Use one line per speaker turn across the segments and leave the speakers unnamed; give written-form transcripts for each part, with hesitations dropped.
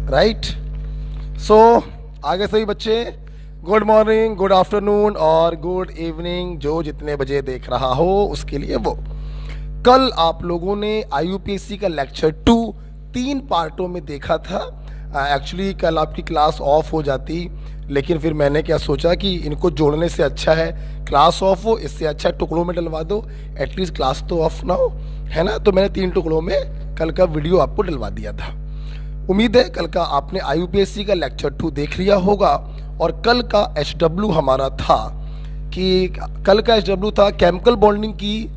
Right. सो आगे सभी बच्चे गुड मॉर्निंग, गुड आफ्टरनून और गुड इवनिंग, जो जितने बजे देख रहा हो उसके लिए वो। कल आप लोगों ने IUPAC का लेक्चर 2 3 पार्टों में देखा था। एक्चुअली कल आपकी क्लास ऑफ हो जाती, लेकिन फिर मैंने क्या सोचा कि इनको जोड़ने से अच्छा है क्लास ऑफ हो, इससे अच्छा टुकड़ों में डलवा दो, एटलीस्ट क्लास तो ऑफ ना हो, है ना। तो मैंने 3 टुकड़ों में कल का वीडियो आपको डलवा दिया था। उम्मीद है कल का आपने IUPAC का लेक्चर 2 देख लिया होगा। और कल का HW हमारा था कि कल का HW था केमिकल बॉन्डिंग की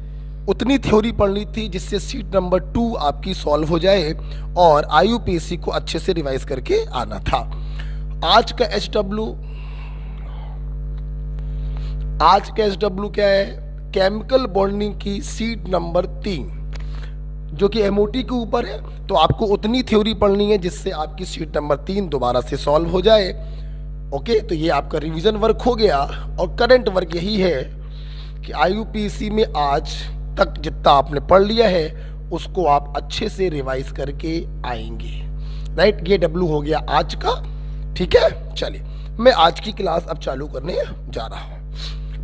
उतनी थ्योरी पढ़नी थी जिससे सीट नंबर 2 आपकी सॉल्व हो जाए और IUPAC को अच्छे से रिवाइज करके आना था। आज का HW क्या है? केमिकल बॉन्डिंग की सीट नंबर 3 जो कि MOT के ऊपर है। तो आपको उतनी थ्योरी पढ़नी है जिससे आपकी सीट नंबर 3 दोबारा से सॉल्व हो जाए। ओके, तो ये आपका रिवीजन वर्क हो गया। और करंट वर्क यही है कि IUPAC में आज तक जितना आपने पढ़ लिया है उसको आप अच्छे से रिवाइज करके आएंगे। राइट, ये W हो गया आज का। ठीक है, चलिए मैं आज की क्लास अब चालू करने जा रहा हूँ।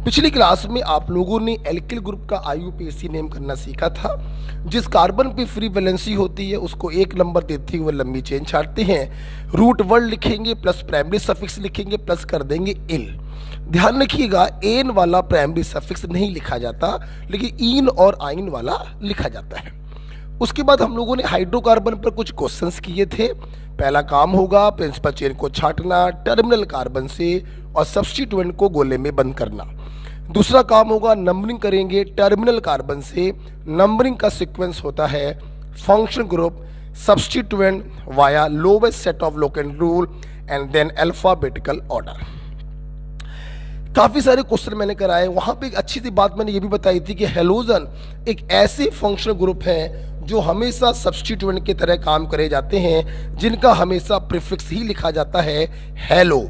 पिछली क्लास में आप लोगों ने एल्किल ग्रुप का IUPAC नेम करना सीखा था। जिस कार्बन पे फ्री वैलेंसी होती है उसको 1 नंबर देते हुए लंबी चेन छाटते हैं। रूट वर्ड लिखेंगे प्लस प्राइमरी सफिक्स लिखेंगे प्लस कर देंगे इल। ध्यान रखिएगा एन वाला प्राइमरी सफिक्स नहीं लिखा जाता, लेकिन इन और आइन वाला लिखा जाता है। उसके बाद हम लोगों ने हाइड्रोकार्बन पर कुछ क्वेश्चंस किए थे। पहला काम होगा प्रिंसिपल चेन को छाटना टर्मिनल कार्बन से और सब्स्टिट्यूएंट को गोले में बंद करना। दूसरा काम होगा नंबरिंग करेंगे टर्मिनल कार्बन से। नंबरिंग का सीक्वेंस होता है function group, substituent via lowest set of locant rule and then alphabetical order. काफी सारे क्वेश्चन मैंने कराए। वहां पे एक अच्छी सी बात मैंने ये भी बताई थी कि हेलोजन एक ऐसे फंक्शनल ग्रुप है जो हमेशा सब्स्टिट्यूएंट की तरह काम करे जाते हैं, जिनका हमेशा प्रीफिक्स ही लिखा जाता है हेलो।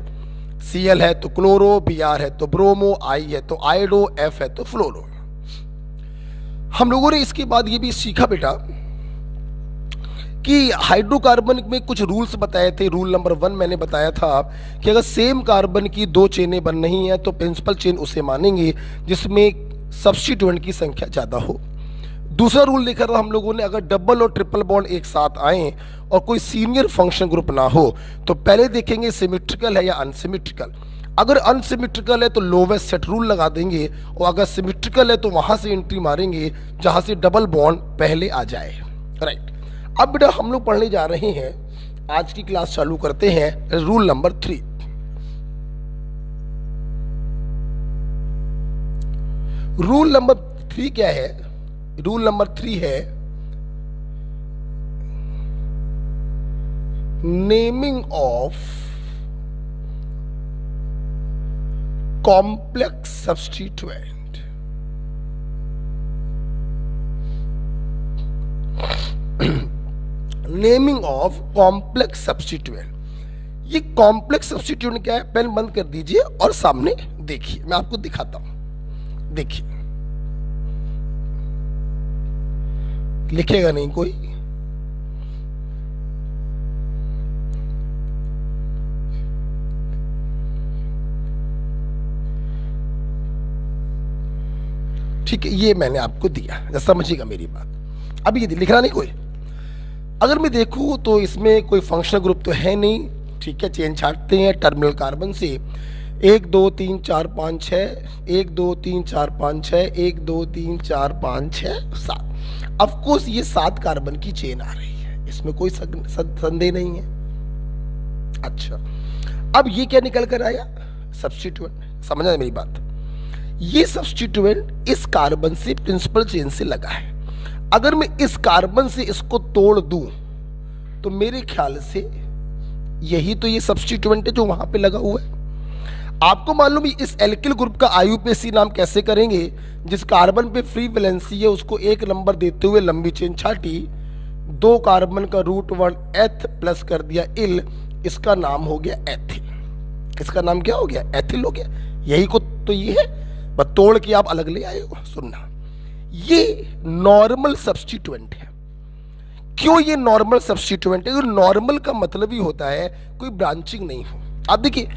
Cl है तो क्लोरो, Br है तो ब्रोमो, I है तो आयोडो, F है तो फ्लोरो। हम लोगों ने इसके बाद ये भी सीखा बेटा कि हाइड्रोकार्बन में कुछ रूल्स बताए थे। रूल नंबर 1 मैंने बताया था कि अगर सेम कार्बन की 2 चेनें बन रही हैं तो प्रिंसिपल चेन उसे मानेंगे जिसमें सब्स्टिट्यूएंट की संख्या ज़्यादा हो। दूसरा रूल लिखा था हम लोगों ने, अगर डबल और ट्रिपल बॉन्ड एक साथ आए और कोई सीनियर फंक्शन ग्रुप ना हो तो पहले देखेंगे सिमेट्रिकल है या अनसिमेट्रिकल। अगर अनसिमेट्रिकल है तो लोवेस्ट सेट रूल लगा देंगे, और अगर सिमेट्रिकल है तो वहां से एंट्री मारेंगे जहां से डबल बॉन्ड पहले आ जाए। राइट, अब बेटा हम लोग पढ़ने जा रहे हैं, आज की क्लास चालू करते हैं रूल नंबर 3। रूल नंबर 3 क्या है? रूल नंबर 3 है naming of complex substituent. Naming of complex substituent. ये कॉम्प्लेक्स सब्स्टिट्यूएंट क्या है? पेन बंद कर दीजिए और सामने देखिए, मैं आपको दिखाता हूं। देखिए, लिखेगा नहीं कोई? ठीक है, ये मैंने आपको दिया, समझिएगा मेरी बात। अब ये लिखना नहीं कोई। अगर मैं देखूं तो इसमें कोई फंक्शनल ग्रुप तो है नहीं। ठीक है, चेन छाटते हैं टर्मिनल कार्बन से। 1 2 3 4 5 6 1 2 3 4 5 6 1 2 3 4 5 6 7। ऑफकोर्स ये 7 कार्बन की चेन आ रही है, इसमें कोई संदेह नहीं है। अच्छा, अब ये क्या निकल कर आया? सब्स्टिट्यूएंट। समझना मेरी बात, ये सब्स्टिट्यूएंट इस कार्बन से प्रिंसिपल चेन से लगा है। अगर मैं इस कार्बन से इसको तोड़ दूं तो मेरे ख्याल से यही तो ये सब्स्टिट्यूएंट है जो वहां पे लगा हुआ है। आपको मालूम है इस एल्किल ग्रुप का IUPAC नाम कैसे करेंगे? जिस कार्बन पे फ्री वैलेंसी है उसको 1 नंबर देते हुए लंबी चेन छाटी, 2 कार्बन का रूट वर्ड एथ प्लस कर दिया इल, इसका नाम हो गया एथिल। इसका नाम क्या हो गया? एथिल हो गया। यही को तो ये है, बस तोड़ के आप अलग ले आए हो। सुनना, ये नॉर्मल सब्स्टिट्यूएंट है। क्यों ये नॉर्मल सब्स्टिट्यूएंट है? नॉर्मल का मतलब ही होता है कोई ब्रांचिंग नहीं हो। आप देखिए,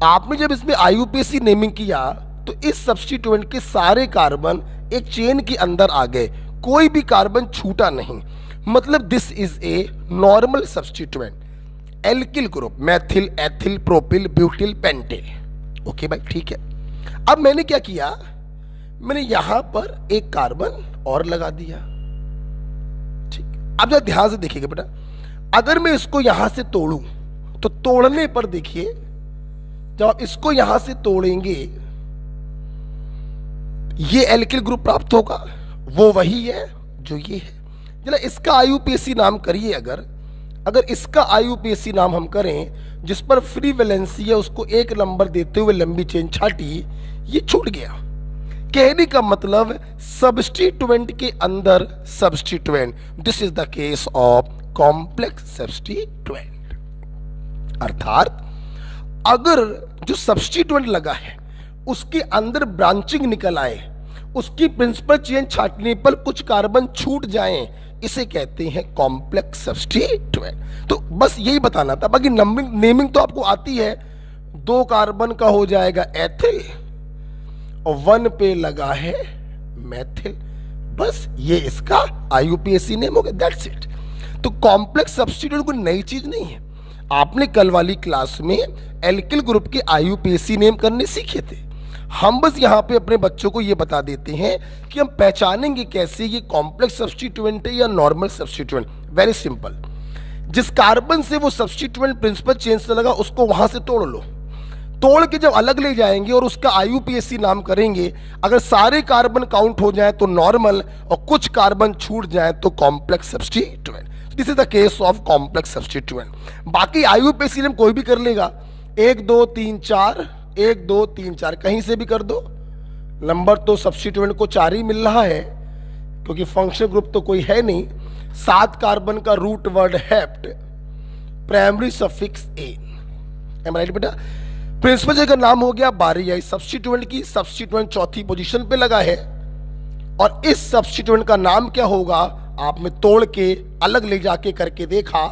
आपने जब इसमें आईयूपीएसी नेमिंग किया तो इस सब्स्टिट्यूएंट के सारे कार्बन एक चेन के अंदर आ गए, कोई भी कार्बन छूटा नहीं, मतलब this is a normal substituent. Alkyl group, Maithil, ethyl, propyl, butyl, pintail. Okay भाई, ठीक है। अब मैंने क्या किया, मैंने यहां पर एक कार्बन और लगा दिया। ठीक, अब जरा ध्यान से देखिएगा बेटा, अगर मैं इसको यहां से तोड़ूं तो तोड़ने पर देखिए, जब आप इसको यहां से तोड़ेंगे ये एल्किल ग्रुप प्राप्त होगा, वो वही है जो ये है। जरा इसका आईयूपीएसी नाम करिए। अगर इसका आईयूपीएसी नाम हम करें, जिस पर फ्री वैलेंसी है उसको एक नंबर देते हुए लंबी चेन छाटी, ये छूट गया। कहने का मतलब सब्स्टिट्यूएंट के अंदर substituent, this is the case of complex substituent. अर्थात अगर जो सब्स्टिट्यूएंट लगा है उसके अंदर ब्रांचिंग निकल आए, उसकी प्रिंसिपल चेन छाटने पर कुछ कार्बन छूट जाएं, इसे कहते हैं कॉम्प्लेक्स सब्स्टिट्यूएंट। तो बस यही बताना था, बाकी नेमिंग तो आपको आती है। 2 कार्बन का हो जाएगा एथिल और 1 पे लगा है मैथिल, बस ये इसका आईयूपीएसी नेम हो गया, दैट्स इट। तो कॉम्प्लेक्स सब्स्टिट्यूएंट कोई नई चीज नहीं है, आपने कल वाली क्लास में एल्किल ग्रुप के आईयूपीएसी नेम करने सीखे थे। हम बस यहाँ पे अपने बच्चों को ये बता देते हैं कि हम पहचानेंगे कैसे ये कॉम्प्लेक्स सब्स्टिट्यूएंट है या नॉर्मल सब्स्टिट्यूएंट। वेरी सिंपल, जिस कार्बन से वो सब्स्टिट्यूएंट प्रिंसिपल चेन से लगा उसको वहां से तोड़ लो, तोड़ के जब अलग ले जाएंगे और उसका आईयूपीएसी नाम करेंगे, अगर सारे कार्बन काउंट हो जाए तो नॉर्मल और कुछ कार्बन छूट जाए तो complex substituent. This is the case of complex substituent. बाकी आईयूपीएसी नेम कोई भी कर लेगा, 1 2 3 4, 1 2 3 4 कहीं से भी कर दो, नंबर तो सब्स्टिट्यूएंट को 4 ही मिल रहा है क्योंकि फंक्शनल ग्रुप तो कोई है नहीं। 7 कार्बन का root word hept, primary suffix ane, am right बेटा। प्रिंसिपल चेन का नाम हो गया बारी। सब्स्टिट्यूएंट की सब्स्टिट्यूएंट चौथी पोजीशन पे लगा है और इस सब्स्टिट्यूएंट का नाम क्या होगा, आपने तोड़ के अलग ले जाके करके देखा,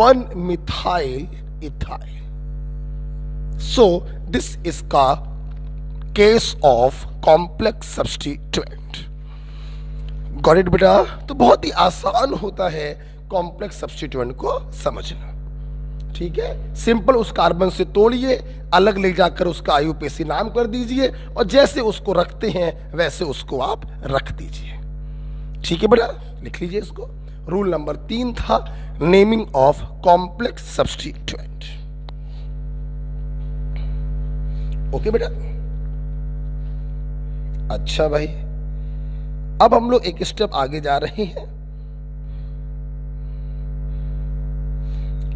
1 methyl ethyl. So this is का case of complex substituent। Got it बेटा? तो बहुत ही आसान होता है कॉम्प्लेक्स सब्स्टिट्यूएंट को समझना। ठीक है, सिंपल उस कार्बन से तोड़िए, अलग ले जाकर उसका आईयूपीएसी नाम कर दीजिए और जैसे उसको रखते हैं वैसे उसको आप रख दीजिए। ठीक है बेटा, लिख लीजिए इसको। रूल नंबर 3 था naming of complex substituent. Okay बेटा, अच्छा भाई, अब हम लोग एक स्टेप आगे जा रहे हैं।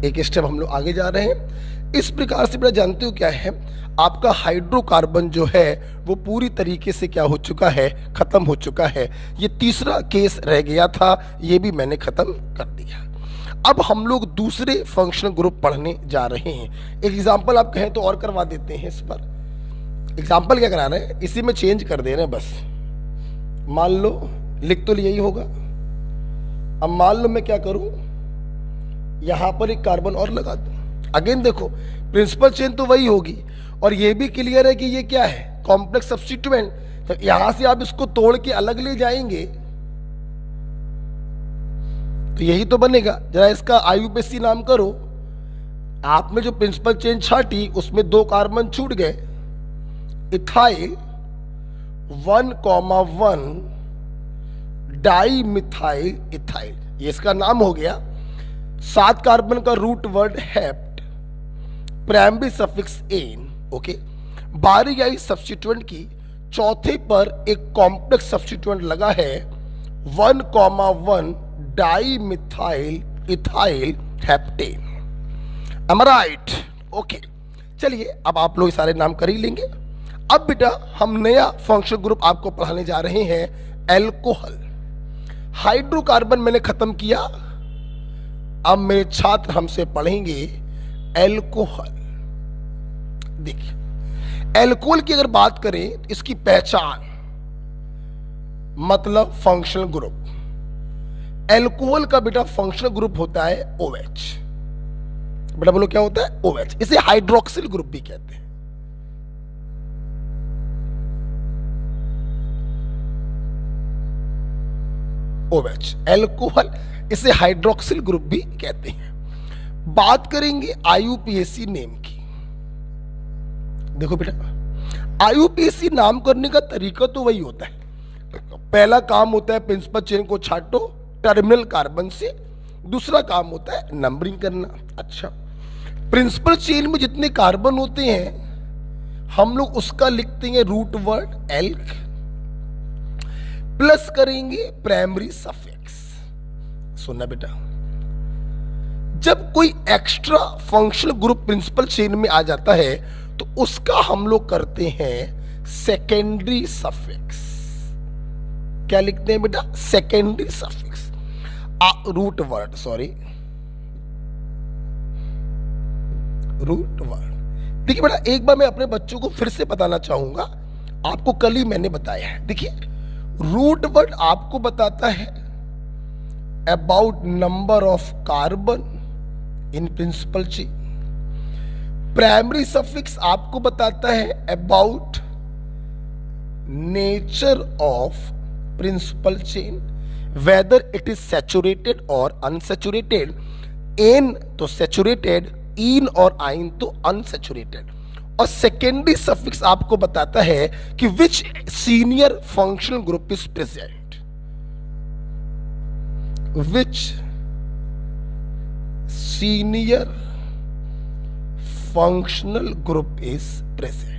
एक स्टेप हम लोग आगे जा रहे हैं। इस प्रकार से बेटा जानते हो क्या है, आपका हाइड्रोकार्बन जो है वो पूरी तरीके से क्या हो चुका है, खत्म हो चुका है। ये तीसरा केस रह गया था, ये भी मैंने खत्म कर दिया। अब हम लोग दूसरे फंक्शनल ग्रुप पढ़ने जा रहे हैं। एक एग्जांपल आप कहें तो और करवा देते हैं इस पर। एग्जाम्पल क्या करा रहे हैं, इसी में चेंज कर दे रहे हैं बस। मान लो लिख तो यही होगा, अब मान लो मैं क्या करूं, यहां पर एक कार्बन और लगा दूं। अगेन देखो, प्रिंसिपल चेन तो वही होगी और ये भी क्लियर है कि ये क्या है, कॉम्प्लेक्स सब्स्टिट्यूएंट। तो यहां से आप इसको तोड़ के अलग ले जाएंगे तो यही तो बनेगा। जरा इसका आईयूपीएसी नाम करो, आपने जो प्रिंसिपल चेन छाटी उसमें 2 कार्बन छूट गए, इथाइल 1,1 डाई मिथाइल इथाइल, ये इसका नाम हो गया। 7 कार्बन का root word hept, primary suffix ane. Okay, बारी आई सब्स्टिट्यूएंट की, चौथे पर एक कॉम्प्लेक्स सब्स्टिट्यूएंट लगा है 1,1 di methyl ethyl heptane. Am right? Okay, चलिए अब आप लोग सारे नाम कर ही लेंगे। अब बेटा हम नया फंक्शनल ग्रुप आपको पढ़ाने जा रहे हैं, एल्कोहल। हाइड्रोकार्बन मैंने खत्म किया, अब मेरे छात्र हमसे पढ़ेंगे एल्कोहल। देखिए, एल्कोहल की अगर बात करें, इसकी पहचान मतलब फंक्शनल ग्रुप, एल्कोहल का बेटा फंक्शनल ग्रुप होता है OH। बेटा बोलो क्या होता है? OH। इसे हाइड्रोक्सिल ग्रुप भी कहते हैं। OH एल्कोहल, इसे हाइड्रोक्सिल ग्रुप भी कहते हैं। बात करेंगे IUPAC नेम की। देखो बेटा, IUPAC नाम करने का तरीका तो वही होता है। पहला काम होता है प्रिंसिपल चेन को छाटो टर्मिनल कार्बन से, दूसरा काम होता है नंबरिंग करना। अच्छा, प्रिंसिपल चेन में जितने कार्बन होते हैं हम लोग उसका लिखते हैं रूट वर्ड एल्क, प्लस करेंगे प्राइमरी सफिक्स। सुनना बेटा, जब कोई extra functional group principal chain में आ जाता है तो उसका हम लोग करते हैं सेकेंडरी सफिक्स। क्या लिखते हैं बेटा? Secondary suffix. Root word, sorry, root word. देखिए बेटा, एक बार मैं अपने बच्चों को फिर से बताना चाहूंगा, आपको कल ही मैंने बताया है। देखिए, रूट वर्ड आपको बताता है about number of carbon in principal chain. Primary suffix आपको बताता है about nature of principal chain, whether it is saturated और अनसैचुरेटेड। एन तो सैचुरेटेड, इन और आइन तो अनसैचुरेटेड। और सेकेंडरी सफिक्स आपको बताता है कि which senior functional group is present, which senior functional group is present.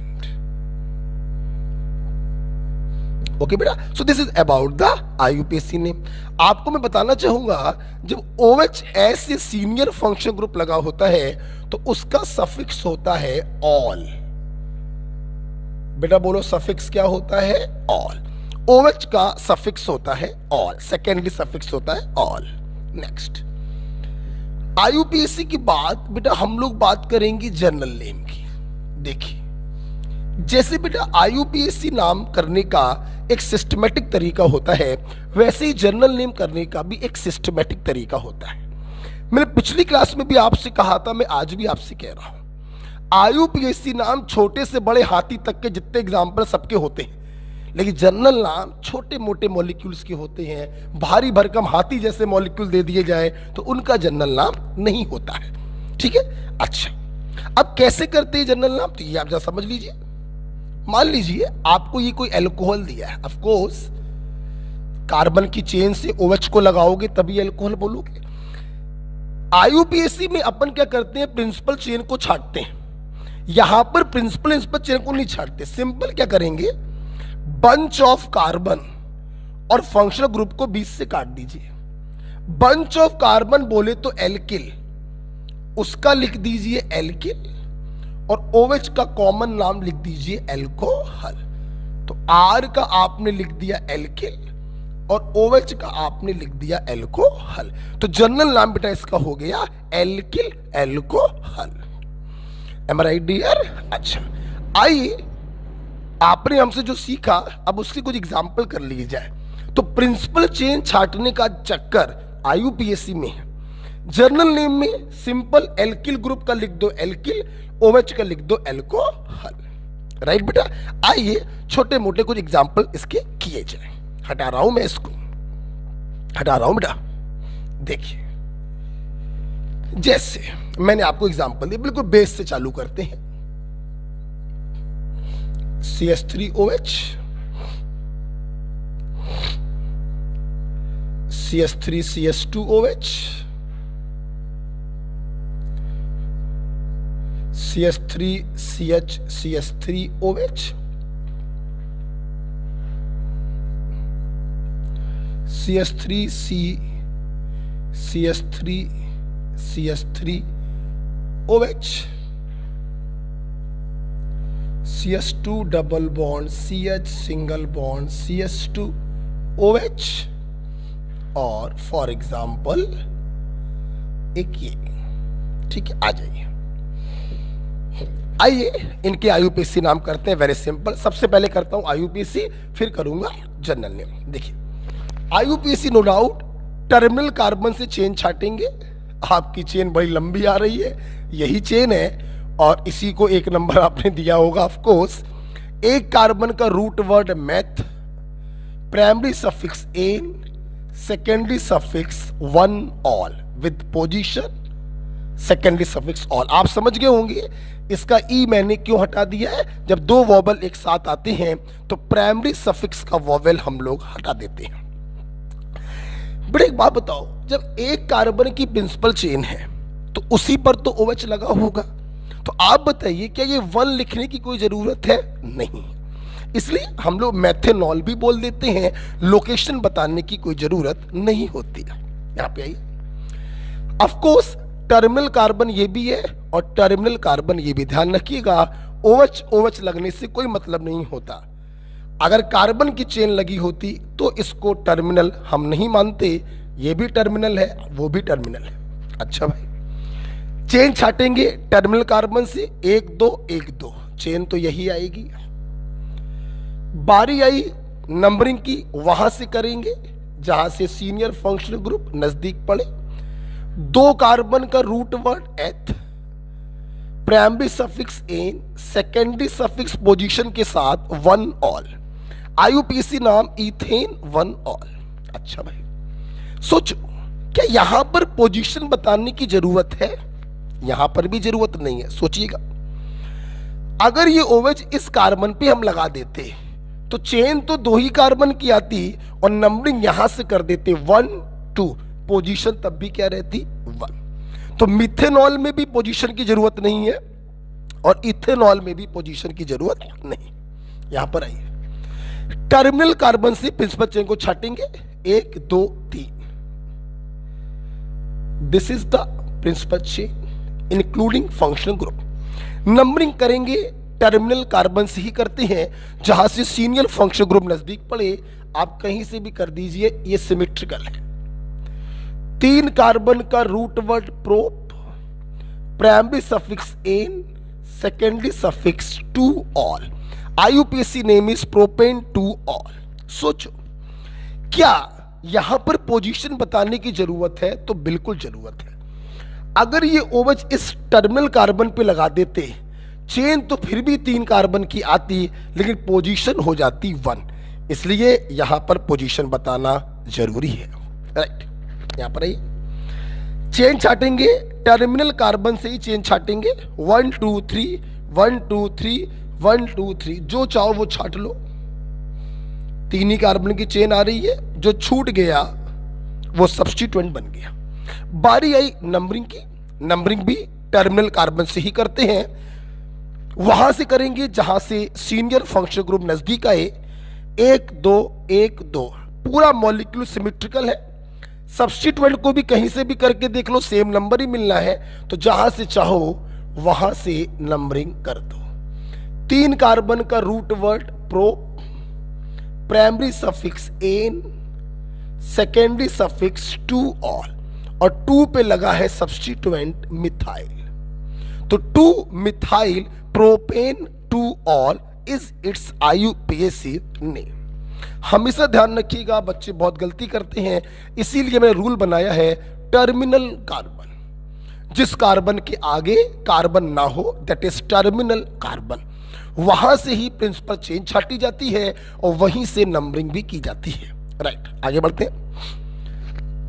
Okay बेटा, so this is about the IUPAC name. आपको मैं बताना चाहूंगा, जब OH ऐसे सीनियर फंक्शनल ग्रुप लगा होता है तो उसका सफिक्स होता है ऑल। बेटा बोलो, सफिक्स क्या होता है? ऑल। OH का सफिक्स होता है ऑल, सेकेंडरी सफिक्स होता है ऑल। नेक्स्ट, IUPAC की बात बेटा हम लोग बात करेंगे जनरल नेम की। देखिए, जैसे बेटा IUPAC नाम करने का एक सिस्टमेटिक तरीका होता है, वैसे ही जनरल नेम करने का भी एक सिस्टमेटिक तरीका होता है। मैंने पिछली क्लास में भी आपसे कहा था, मैं आज भी आपसे कह रहा हूं, IUPAC नाम छोटे से बड़े हाथी तक के जितने एग्जाम्पल सबके होते हैं, लेकिन जनरल नाम छोटे मोटे मॉलिक्यूल्स के होते हैं। भारी भरकम हाथी जैसे मॉलिक्यूल दे दिए जाए तो उनका जनरल नाम नहीं होता है। ठीक है? अच्छा, अब कैसे करते हैं जनरल नाम? तो ये आप जरा समझ लीजिए। मान लीजिए आपको ये कोई एल्कोहल दिया है, ऑफ कोर्स कार्बन की चेन से OH को लगाओगे तभी एल्कोहल बोलोगे। IUPAC में अपन क्या करते हैं? प्रिंसिपल चेन को छाटते हैं। यहां पर प्रिंसिपल चेन को नहीं छाटते, सिंपल क्या करेंगे, बंच ऑफ कार्बन और फंक्शनल ग्रुप को बीच से काट दीजिए। बंच ऑफ कार्बन बोले तो एल्किल, उसका लिख दीजिए एल्किल, और OH का कॉमन नाम लिख दीजिए एल्कोहल। तो R का आपने लिख दिया एल्किल और OH का आपने लिख दिया एल्कोहल। तो जनरल नाम बेटा इसका हो गया एल्किल एल्कोहल। एम आई राइट डियर? अच्छा, आइए आपने हमसे जो सीखा अब उसकी कुछ एग्जाम्पल कर लिए जाए। तो प्रिंसिपल चेन छाटने का चक्कर IUPAC में है। जर्नल नेम में सिंपल एल्किल ग्रुप का लिख दो एल्किल, OH का लिख दो एल्कोहल। राइट बेटा? आइए छोटे मोटे कुछ एग्जाम्पल इसके किए जाए। हटा रहा हूं मैं इसको, हटा रहा हूं बेटा। देखिए, जैसे मैंने आपको एग्जाम्पल दिया, बिल्कुल बेस से चालू करते हैं। CH3OH, CH3CH2OH, CH3CH3OH, CH3OH, CH2 double bond CH single bond CH2OH, और फॉर एग्जाम्पल एक ये। ठीक है, आ जाइए। आइए इनके IUPAC नाम करते हैं। वेरी सिंपल, सबसे पहले करता हूं IUPAC, फिर करूंगा जनरल नेम। देखिए, IUPAC no doubt terminal carbon से चेन छाटेंगे, आपकी चेन बड़ी लंबी आ रही है, यही चेन है और इसी को एक नंबर आपने दिया होगा ऑफ कोर्स। एक कार्बन का root word meth, primary suffix N, secondary suffix one ol with position secondary suffix ol. आप समझ गए होंगे इसका ई मैंने क्यों हटा दिया है। जब दो वॉवल एक साथ आते हैं तो प्राइमरी सफिक्स का वॉवल हम लोग हटा देते हैं। बड़े एक बात बताओ, जब एक कार्बन की प्रिंसिपल चेन है तो उसी पर तो OH लगा होगा, तो आप बताइए क्या ये वन लिखने की कोई जरूरत है? नहीं, इसलिए हम लोग मेथेनॉल भी बोल देते हैं, लोकेशन बताने की कोई जरूरत नहीं होती है। यहां पे आइए, ऑफ कोर्स टर्मिनल कार्बन ये भी है और टर्मिनल कार्बन ये भी, ध्यान रखिएगा OH लगने से कोई मतलब नहीं होता। अगर कार्बन की चेन लगी होती तो इसको टर्मिनल हम नहीं मानते, ये भी टर्मिनल है वो भी टर्मिनल है। अच्छा भाई, चेन छाटेंगे टर्मिनल कार्बन से 1 2 1 2, चेन तो यही आएगी। बारी आई नंबरिंग की, वहां से करेंगे जहां से सीनियर फंक्शनल ग्रुप नजदीक पड़े। 2 कार्बन का root word eth, primary suffix N, secondary suffix position के साथ वन ऑल, IUPAC नाम इथेन वन ऑल। अच्छा भाई, सोचो क्या यहां पर पोजीशन बताने की जरूरत है? यहां पर भी जरूरत नहीं है। सोचिएगा, अगर ये OH इस कार्बन पे हम लगा देते तो चेन तो 2 ही कार्बन की आती और नंबरिंग यहां से कर देते 1 2, पोजीशन तब भी क्या रहती? 1। तो मिथेनॉल में भी पोजीशन की जरूरत नहीं है और इथेनॉल में भी पोजीशन की जरूरत नहीं। यहां पर आइए, टर्मिनल कार्बन से प्रिंसिपल चेन को छाटेंगे 1 2 3, this is the principal chain including functional group. Numbering करेंगे टर्मिनल कार्बन से ही करते हैं जहां से सीनियर फंक्शनल ग्रुप नजदीक पड़े। आप कहीं से भी कर दीजिए, ये सिमेट्रिकल है। 3 कार्बन का root word prop, primary suffix N, secondary suffix two ol, IUPAC name is propane two ol. सोचो क्या यहां पर पोजीशन बताने की जरूरत है? तो बिल्कुल जरूरत है। अगर ये OH इस टर्मिनल कार्बन पे लगा देते, चेन तो फिर भी 3 कार्बन की आती लेकिन पोजीशन हो जाती 1, इसलिए यहां पर पोजीशन बताना जरूरी है। राइट, यहां पर आइए, चेन छाटेंगे टर्मिनल कार्बन से ही चेन छाटेंगे 1 2 3 1 2 3 1 2 3, जो चाहो वो छाट लो। 3 ही कार्बन की चेन आ रही है, जो छूट गया वो सब्स्टिट्यूएंट बन गया। बारी आई नंबरिंग की, नंबरिंग भी टर्मिनल कार्बन से ही करते हैं, वहां से करेंगे जहां से सीनियर फंक्शनल ग्रुप नजदीक आए। 1 2 1 2, पूरा मॉलिक्यूल सिमेट्रिकल है। सब्स्टिट्यूएंट को भी कहीं से भी करके देख लो, सेम नंबर ही मिलना है, तो जहां से चाहो वहां से नंबरिंग कर दो। 3 कार्बन का root word pro, primary suffix N, secondary suffix two ol और 2 पे लगा है सब्स्टिट्यूएंट मिथाइल, तो 2 methyl propane two ol is its IUPAC name. हमेशा ध्यान रखिएगा, बच्चे बहुत गलती करते हैं, इसीलिए मैंने रूल बनाया है टर्मिनल कार्बन, जिस कार्बन के आगे कार्बन ना हो दैट इज टर्मिनल कार्बन, वहां से ही प्रिंसिपल चेन छाटी जाती है और वहीं से नंबरिंग भी की जाती है। राइट, आगे बढ़ते हैं।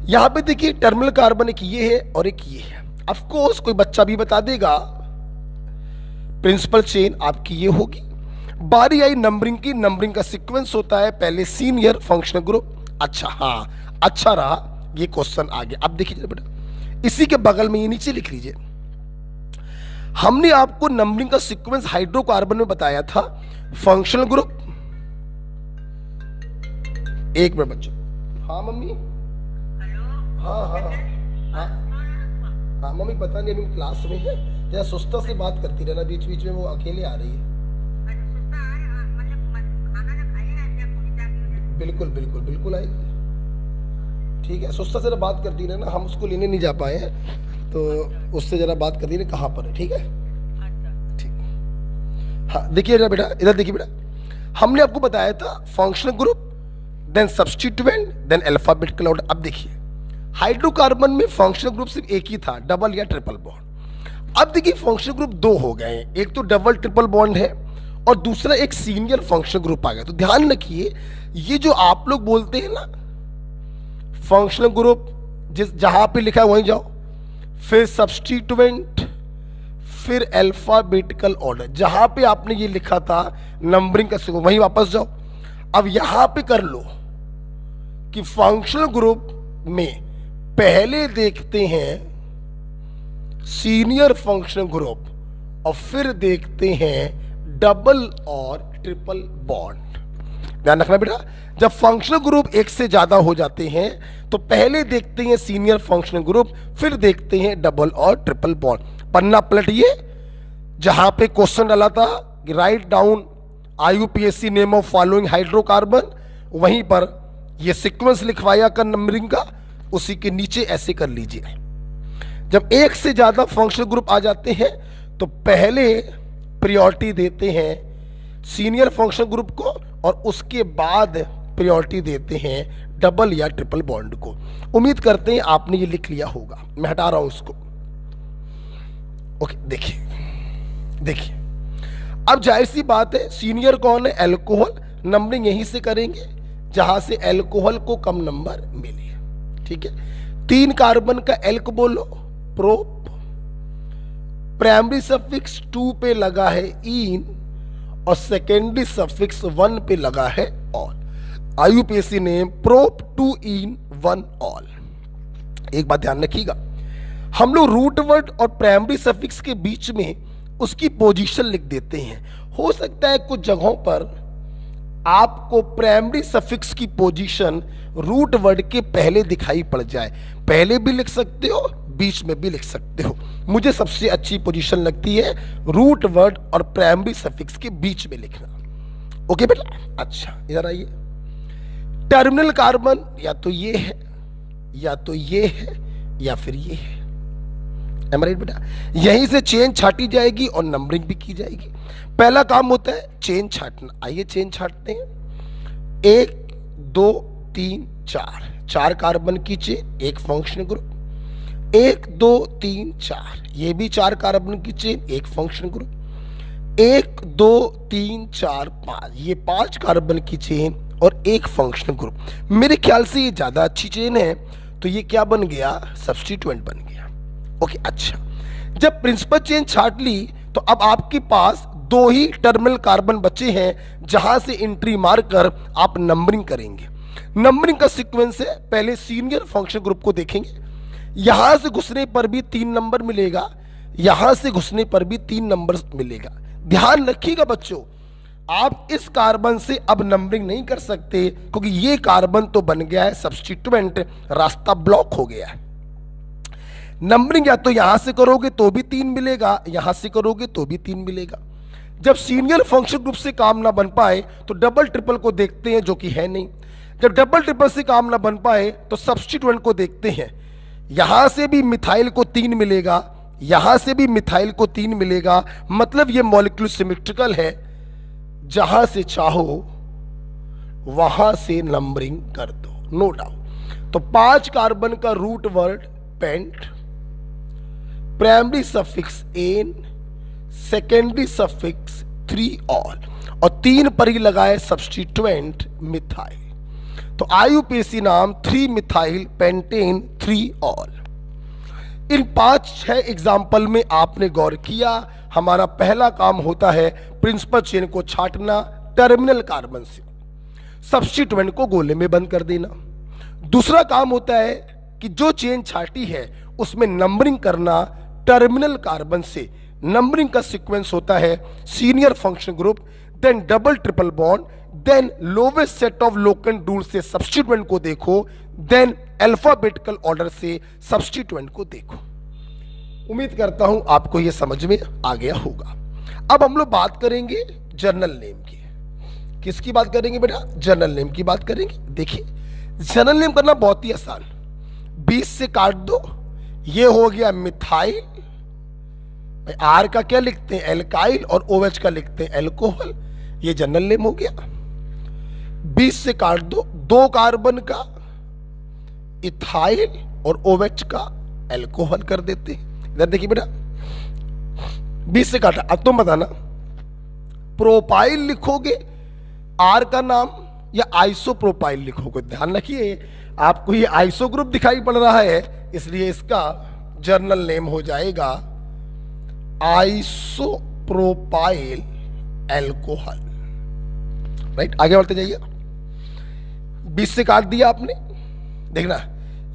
यहां पे देखिए टर्मिनल कार्बन एक ये है और एक ये है। ऑफ कोर्स कोई बच्चा भी बता देगा प्रिंसिपल चेन आपकी ये होगी। बारी आई नंबरिंग की, नंबरिंग का सीक्वेंस होता है पहले सीनियर फंक्शनल ग्रुप। अच्छा, हाँ अच्छा रहा, ये क्वेश्चन आ गया। अब देखिए बेटा, इसी के बगल में ये नीचे लिख लीजिए, हमने आपको नंबरिंग का सीक्वेंस हाइड्रोकार्बन में बताया था। फंक्शनल ग्रुप, एक मिनट बच्चों, हाँ मम्मी, हाँ हाँ हाँ हाँ मम्मी, पता नहीं अभी क्लास में है, जरा सुस्ता से बात करती रहना, बीच बीच में वो अकेले आ रही है। बिल्कुल बिल्कुल बिल्कुल आएगी, ठीक है, सुस्ता से बात करती रहना, हम उसको लेने नहीं जा पाए हैं तो उससे जरा बात करती रहे कहाँ पर है, ठीक है, ठीक। हाँ देखिए जरा बेटा, इधर देखिए बेटा, हमने आपको बताया था functional group, then substituent, then alphabetical order. अब देखिए हाइड्रोकार्बन में फंक्शनल ग्रुप सिर्फ एक ही था, डबल या ट्रिपल बॉन्ड। अब देखिए फंक्शनल ग्रुप दो हो गए हैं, एक तो डबल ट्रिपल बॉन्ड है और दूसरा एक सीनियर फंक्शनल ग्रुप आ गया। तो ध्यान रखिए, ये जो आप लोग बोलते हैं ना फंक्शनल ग्रुप, जिस जहां पे लिखा है वहीं जाओ, फिर सब्स्टिट्यूएंट, फिर अल्फाबेटिकल ऑर्डर, जहां पे आपने ये लिखा था नंबरिंग का सिक्वेंस वहीं वापस जाओ। अब यहां पे कर लो कि फंक्शनल ग्रुप में पहले देखते हैं सीनियर फंक्शनल ग्रुप और फिर देखते हैं डबल और ट्रिपल बॉन्ड। ध्यान रखना बेटा, जब फंक्शनल ग्रुप एक से ज्यादा हो जाते हैं तो पहले देखते हैं सीनियर फंक्शनल ग्रुप, फिर देखते हैं डबल और ट्रिपल बॉन्ड। पन्ना पलटिए, जहां पे क्वेश्चन डाला था कि write down IUPAC name of following hydrocarbon, वहीं पर ये सीक्वेंस लिखवाया कर नंबरिंग का, उसी के नीचे ऐसे कर लीजिए। जब एक से ज्यादा फंक्शनल ग्रुप आ जाते हैं तो पहले प्रायोरिटी देते हैं सीनियर फंक्शनल ग्रुप को और उसके बाद प्रायोरिटी देते हैं डबल या ट्रिपल बॉन्ड को। उम्मीद करते हैं आपने ये लिख लिया होगा, मैं हटा रहा हूं इसको। ओके, देखिए अब जाहिर सी बात है सीनियर कौन है, अल्कोहल, नंबरिंग यहीं से करेंगे जहां से अल्कोहल को कम नंबर मिले। ठीक है, 3 कार्बन का एल्क बोलो, प्रोप, प्राइमरी सफिक्स 2 पे लगा है इन और सेकेंडरी सफिक्स 1 पे लगा है all. IUPAC name prop 2 ene 1 all. एक बात ध्यान रखिएगा, हम लोग रूट वर्ड और प्राइमरी सफिक्स के बीच में उसकी पोजीशन लिख देते हैं। हो सकता है कुछ जगहों पर आपको प्राइमरी सफिक्स की पोजीशन रूट वर्ड के पहले दिखाई पड़ जाए, पहले भी लिख सकते हो, बीच में भी लिख सकते हो। मुझे सबसे अच्छी पोजीशन लगती है रूट वर्ड और प्राइमरी सफिक्स के बीच में लिखना। ओके बेटा, अच्छा इधर आइए। टर्मिनल कार्बन या तो ये है, या तो ये है, या फिर ये है। राइट बेटा, यहीं से चेन छाटी जाएगी और नंबरिंग भी की जाएगी। पहला काम होता है चेन छाटना। आइए चेन छाटते हैं। 1 2 3 4, 4 कार्बन की चेन, एक फंक्शनल ग्रुप। 1 2 3 4, ये भी 4 कार्बन की चेन, एक फंक्शनल ग्रुप। 1 2 3 4 5, ये 5 कार्बन की चेन और एक फंक्शनल ग्रुप। मेरे ख्याल से ये ज्यादा अच्छी चेन है, तो ये क्या बन गया, सब्स्टिट्यूएंट बन गया। ओके, अच्छा, जब प्रिंसिपल चेन छाट ली तो अब आपके पास 2 ही टर्मिनल कार्बन बचे हैं जहां से एंट्री मार कर आप नंबरिंग करेंगे। नंबरिंग का सीक्वेंस है, पहले सीनियर फंक्शन ग्रुप को देखेंगे, यहां से घुसने पर भी 3 नंबर मिलेगा, यहां से घुसने पर भी 3 नंबर मिलेगा। ध्यान रखिएगा बच्चों, आप इस कार्बन से अब नंबरिंग नहीं कर सकते क्योंकि ये कार्बन तो बन गया है सब्स्टिट्यूएंट, रास्ता ब्लॉक हो गया है। नंबरिंग या तो यहां से करोगे तो भी 3 मिलेगा, यहां से करोगे तो भी 3 मिलेगा। जब सीनियर फंक्शन ग्रुप से काम ना बन पाए तो डबल ट्रिपल को देखते हैं, जो कि है नहीं। जब डबल ट्रिपल से काम ना बन पाए तो सब्स्टिट्यूएंट को देखते हैं, यहां से भी मिथाइल को 3 मिलेगा, यहां से भी मिथाइल को 3 मिलेगा, मतलब ये मॉलिक्यूल सिमेट्रिकल है, जहां से चाहो वहां से नंबरिंग कर दो, नो डाउट। तो 5 कार्बन का root word pent, primary suffix N, secondary suffix 3 ol, और 3 पर ही लगाए सब्स्टिट्यूएंट मिथाइल। तो IUPAC नाम 3 मिथाइल पेंटेन 3 ऑल। इन 5-6 एग्जाम्पल में आपने गौर किया, हमारा पहला काम होता है प्रिंसिपल चेन को छाटना टर्मिनल कार्बन से, सब्स्टिट्यूएंट को गोले में बंद कर देना। दूसरा काम होता है कि जो चेन छाटी है उसमें नंबरिंग करना टर्मिनल कार्बन से। नंबरिंग का सीक्वेंस होता है senior function group, then double triple bond, then lowest set of locant rule से सब्स्टिट्यूएंट को देखो, देन अल्फाबेटिकल ऑर्डर से सब्स्टिट्यूएंट को देखो। उम्मीद करता हूं आपको यह समझ में आ गया होगा। अब हम लोग बात करेंगे जर्नल नेम की। किसकी बात करेंगे बेटा, जर्नल नेम की बात करेंगे। देखिए जर्नल नेम करना बहुत ही आसान, 20 से काट दो, ये हो गया मिथाइल, आर का क्या लिखते हैं एल्काइल, और OH का लिखते हैं एल्कोहल, ये जनरल नेम हो गया। 20 से काट दो, 2 कार्बन का इथाइल और OH का एल्कोहल कर देते हैं। इधर देखिए बेटा, 20 से काटा। अब तुम बताना, प्रोपाइल लिखोगे R का नाम या आइसोप्रोपाइल लिखोगे? ध्यान रखिए, आपको ये आइसो ग्रुप दिखाई पड़ रहा है, इसलिए इसका जर्नल नेम हो जाएगा आइसोप्रोपाइल एल्कोहल। राइट, आगे बढ़ते जाइए। 20 से काट दिया आपने, देखना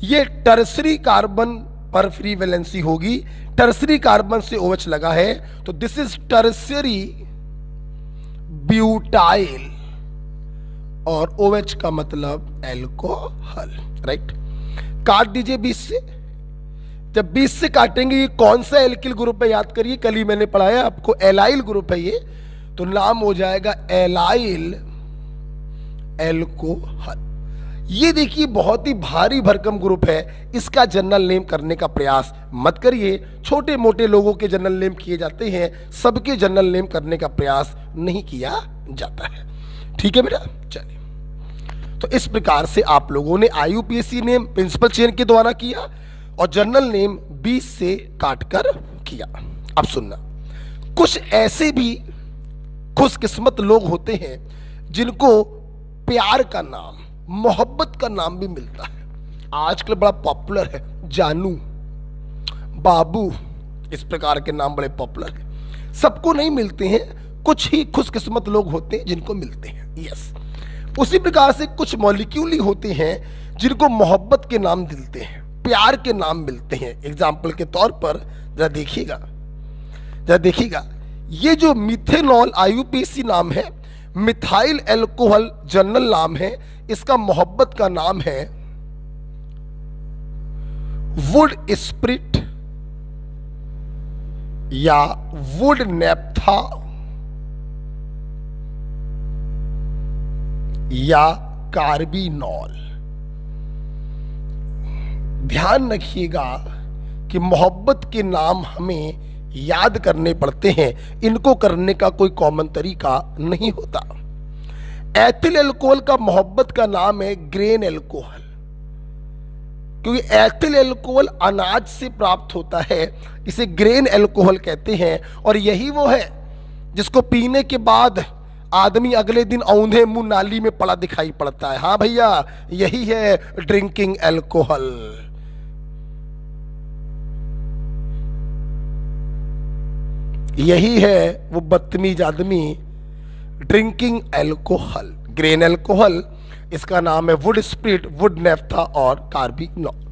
ये टर्सरी कार्बन पर फ्री वैलेंसी होगी। टर्सरी कार्बन से OH लगा है तो दिस इज टर्सरी ब्यूटाइल और OH का मतलब एल्कोहल। राइट, काट दीजिए 20 से। जब 20 से काटेंगे ये कौन सा एल्किल ग्रुप है याद करिए, कल ही मैंने पढ़ाया आपको, एलाइल ग्रुप है ये, तो नाम हो जाएगा एलाइल एल्कोहल। ये देखिए बहुत ही भारी भरकम ग्रुप है, इसका जनरल नेम करने का प्रयास मत करिए। छोटे मोटे लोगों के जनरल नेम किए जाते हैं, सबके जनरल नेम करने का प्रयास नहीं किया जाता है। ठीक है बेटा, चलिए। तो इस प्रकार से आप लोगों ने IUPAC नेम प्रिंसिपल चेन के द्वारा किया और जनरल नेम 20 से काटकर किया। अब सुनना, कुछ ऐसे भी खुशकिस्मत लोग होते हैं जिनको प्यार का नाम, मोहब्बत का नाम भी मिलता है। आजकल बड़ा पॉपुलर है, जानू, बाबू, इस प्रकार के नाम बड़े पॉपुलर हैं। सबको नहीं मिलते हैं, कुछ ही खुशकिस्मत लोग होते हैं जिनको मिलते हैं। यस, उसी प्रकार से कुछ मॉलिक्यूल ही होते हैं जिनको मोहब्बत के नाम मिलते हैं, प्यार के नाम मिलते हैं। एग्जाम्पल के तौर पर जरा देखिएगा, ये जो मिथेनॉल IUPAC नाम है, मिथाइल एल्कोहल जनरल नाम है, इसका मोहब्बत का नाम है वुड स्प्रिट या वुड नेप्था या कार्बिनॉल। ध्यान रखिएगा कि मोहब्बत के नाम हमें याद करने पड़ते हैं, इनको करने का कोई कॉमन तरीका नहीं होता। एथिल एल्कोहल का मोहब्बत का नाम है ग्रेन एल्कोहल, क्योंकि एथिल एल्कोहल अनाज से प्राप्त होता है, इसे ग्रेन एल्कोहल कहते हैं। और यही वो है जिसको पीने के बाद आदमी अगले दिन औंधे मुंह नाली में पड़ा दिखाई पड़ता है। हाँ भैया, यही है ड्रिंकिंग एल्कोहल। यही है वो बदतमीज आदमी, ड्रिंकिंग एल्कोहल। ग्रेन एल्कोहल, इसका नाम है वुड स्प्रिट, वुड नेफ्था और कार्बिनॉल।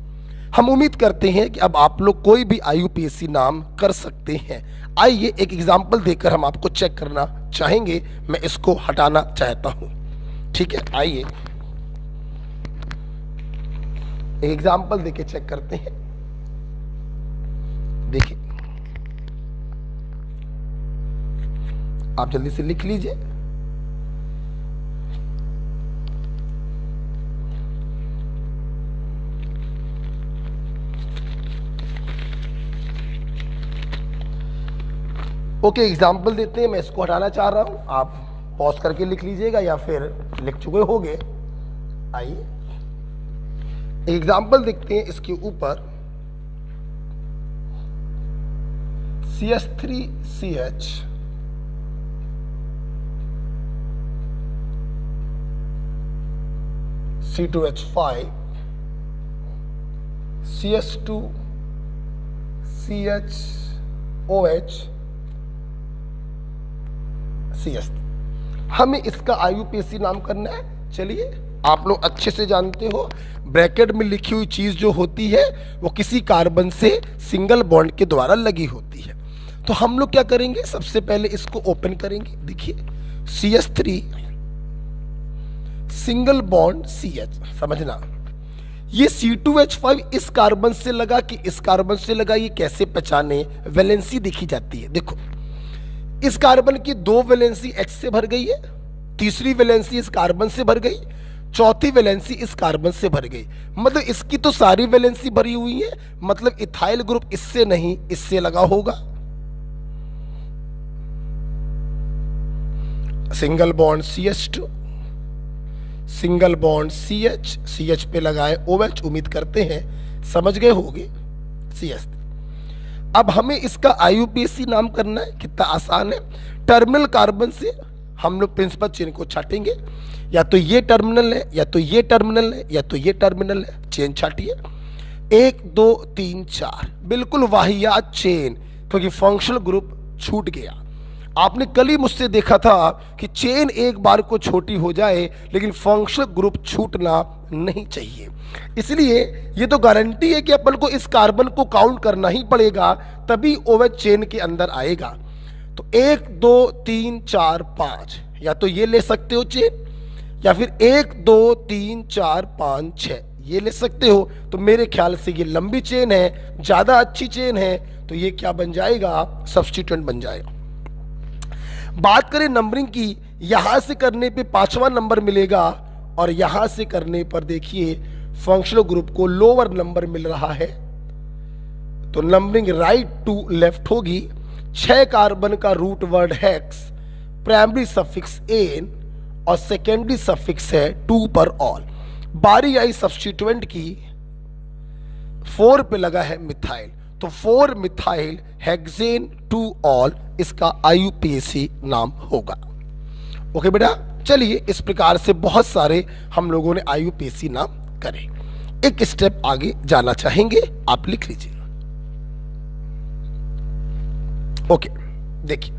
हम उम्मीद करते हैं कि अब आप लोग कोई भी IUPAC नाम कर सकते हैं। आइए एक एग्जाम्पल देकर हम आपको चेक करना चाहेंगे, मैं इसको हटाना चाहता हूं। ठीक है, आइए एक एग्जाम्पल देके चेक करते हैं। देखिए, आप जल्दी से लिख लीजिए। ओके, एग्जाम्पल देते हैं। मैं इसको हटाना चाह रहा हूं, आप पॉज करके लिख लीजिएगा या फिर लिख चुके होंगे। आइए एग्जाम्पल देखते हैं इसके ऊपर। CH3CH C2H5 CH2 CHOH CS। हमें इसका IUPAC नाम करना है। चलिए, आप लोग अच्छे से जानते हो, ब्रैकेट में लिखी हुई चीज जो होती है वो किसी कार्बन से सिंगल बॉन्ड के द्वारा लगी होती है। तो हम लोग क्या करेंगे, सबसे पहले इसको ओपन करेंगे। देखिए, CH3 सिंगल बॉन्ड CH, समझना ये C2H5 इस कार्बन से लगा कि इस कार्बन से लगा, ये कैसे पहचाने, वैलेंसी देखी जाती है। देखो, इस कार्बन की 2 वैलेंसी H से भर गई है, तीसरी वैलेंसी इस कार्बन से भर गई, चौथी वैलेंसी इस कार्बन से भर गई। मतलब इसकी तो सारी वैलेंसी भरी हुई है, मतलब इथाइल ग्रुप इससे नहीं इससे लगा होगा। Single bond CH2, single bond CH, CH पे लगाए OH। उम्मीद करते हैं समझ गए होगे CH3। अब हमें इसका IUPAC नाम करना है, कितना आसान है। टर्मिनल कार्बन से हम लोग प्रिंसिपल चेन को छाटेंगे, या तो ये टर्मिनल है, या तो ये टर्मिनल है, या तो ये टर्मिनल है। चेन छाटिए, 1 2 3 4, बिल्कुल वाहियात चेन, क्योंकि फंक्शनल ग्रुप छूट गया। आपने कल ही मुझसे देखा था कि चेन एक बार को छोटी हो जाए लेकिन फंक्शनल ग्रुप छूटना नहीं चाहिए। इसलिए ये तो गारंटी है कि अपन को इस कार्बन को काउंट करना ही पड़ेगा, तभी OH चेन के अंदर आएगा। तो 1 2 3 4 5, या तो ये ले सकते हो चेन, या फिर 1 2 3 4 5 6 ये ले सकते हो। तो मेरे ख्याल से ये लंबी चेन है, ज्यादा अच्छी चेन है, तो ये क्या बन जाएगा, सब्स्टिट्यूएंट बन जाएगा। बात करें नंबरिंग की, यहां से करने पे 5वां नंबर मिलेगा, और यहां से करने पर देखिए फंक्शनल ग्रुप को लोअर नंबर मिल रहा है। तो नंबरिंग राइट टू लेफ्ट होगी। 6 कार्बन का root word hex, primary suffix ane और सेकेंडरी सफिक्स है 2 पर ऑल। बारी आई सब्स्टिट्यूएंट की, 4 पे लगा है मिथाइल, तो 4 मिथाइल हेक्सेन 2 ऑल, इसका IUPAC नाम होगा। ओके बेटा, चलिए इस प्रकार से बहुत सारे हम लोगों ने IUPAC नाम करे। एक स्टेप आगे जाना चाहेंगे, आप लिख लीजिए। ओके, देखिए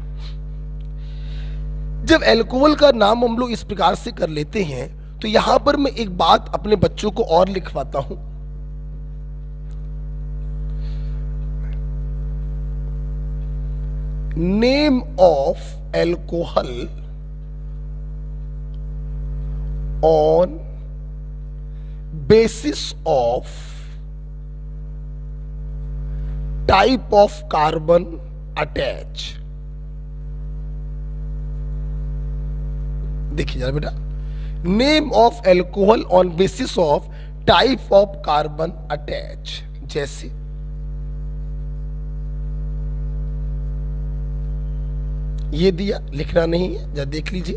जब एल्कोहल का नाम हम लोग इस प्रकार से कर लेते हैं, तो यहां पर मैं एक बात अपने बच्चों को और लिखवाता हूं। Name of alcohol on basis of type of carbon attach. देखिए जरा बेटा, name of alcohol on basis of type of carbon attach, जैसे ये दिया, लिखना नहीं है, जरा देख लीजिए,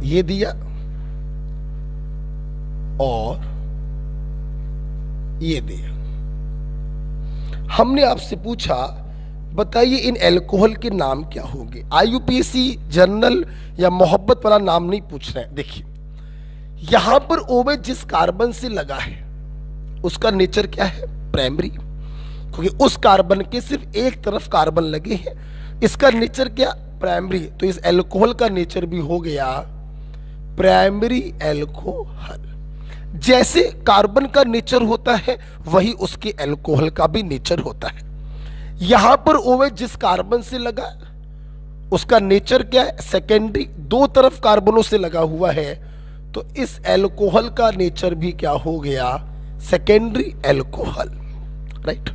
ये दिया और ये दिया। हमने आपसे पूछा बताइए इन एल्कोहल के नाम क्या होंगे। IUPAC जनरल या मोहब्बत वाला नाम नहीं पूछ रहे हैं। देखिए यहां पर OH जिस कार्बन से लगा है उसका नेचर क्या है, प्राइमरी, क्योंकि उस कार्बन के सिर्फ एक तरफ कार्बन लगे हैं, इसका नेचर क्या, प्राइमरी। तो इस एल्कोहल का नेचर भी हो गया प्राइमरी एल्कोहल। जैसे कार्बन का नेचर होता है वही उसके एल्कोहल का भी नेचर होता है। यहां पर OH जिस कार्बन से लगा उसका नेचर क्या है, सेकेंडरी, दो तरफ कार्बनों से लगा हुआ है, तो इस एल्कोहल का नेचर भी क्या हो गया, सेकेंडरी एल्कोहल, राइट।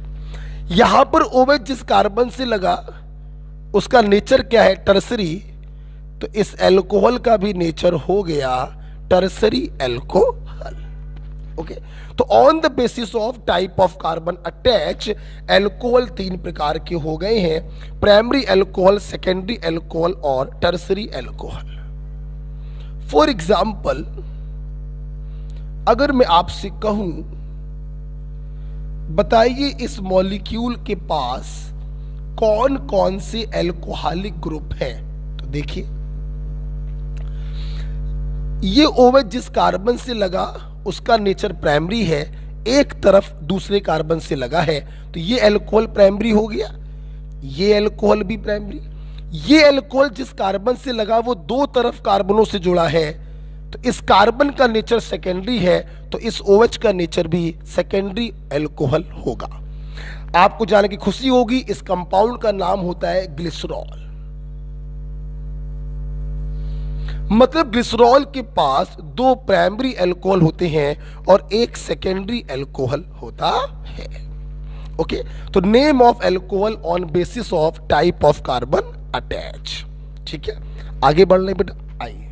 यहां पर OH जिस कार्बन से लगा उसका नेचर क्या है, टर्सरी, तो इस एल्कोहल का भी नेचर हो गया टर्सरी एल्कोहल। ओके, तो on the basis of type of carbon attach alcohol 3 प्रकार के हो गए हैं, प्राइमरी एल्कोहल, सेकेंडरी एल्कोहल और टर्सरी एल्कोहल। फॉर एग्जाम्पल अगर मैं आपसे कहूं बताइए इस मॉलिक्यूल के पास कौन कौन से एल्कोहलिक ग्रुप हैं, तो देखिए ये OH जिस कार्बन से लगा उसका नेचर प्राइमरी है, एक तरफ दूसरे कार्बन से लगा है, तो ये एल्कोहल प्राइमरी हो गया, ये एल्कोहल भी प्राइमरी। ये एल्कोहल जिस कार्बन से लगा वो दो तरफ कार्बनों से जुड़ा है, तो इस कार्बन का नेचर सेकेंडरी है, तो इस OH का नेचर भी सेकेंडरी एल्कोहल होगा। आपको जानने की खुशी होगी इस कंपाउंड का नाम होता है ग्लिसरॉल। मतलब ग्लिसरॉल के पास 2 प्राइमरी अल्कोहल होते हैं और एक सेकेंडरी अल्कोहल होता है। ओके, तो name of alcohol on basis of type of carbon attach. ठीक है, आगे बढ़ रहे बेटा, आइए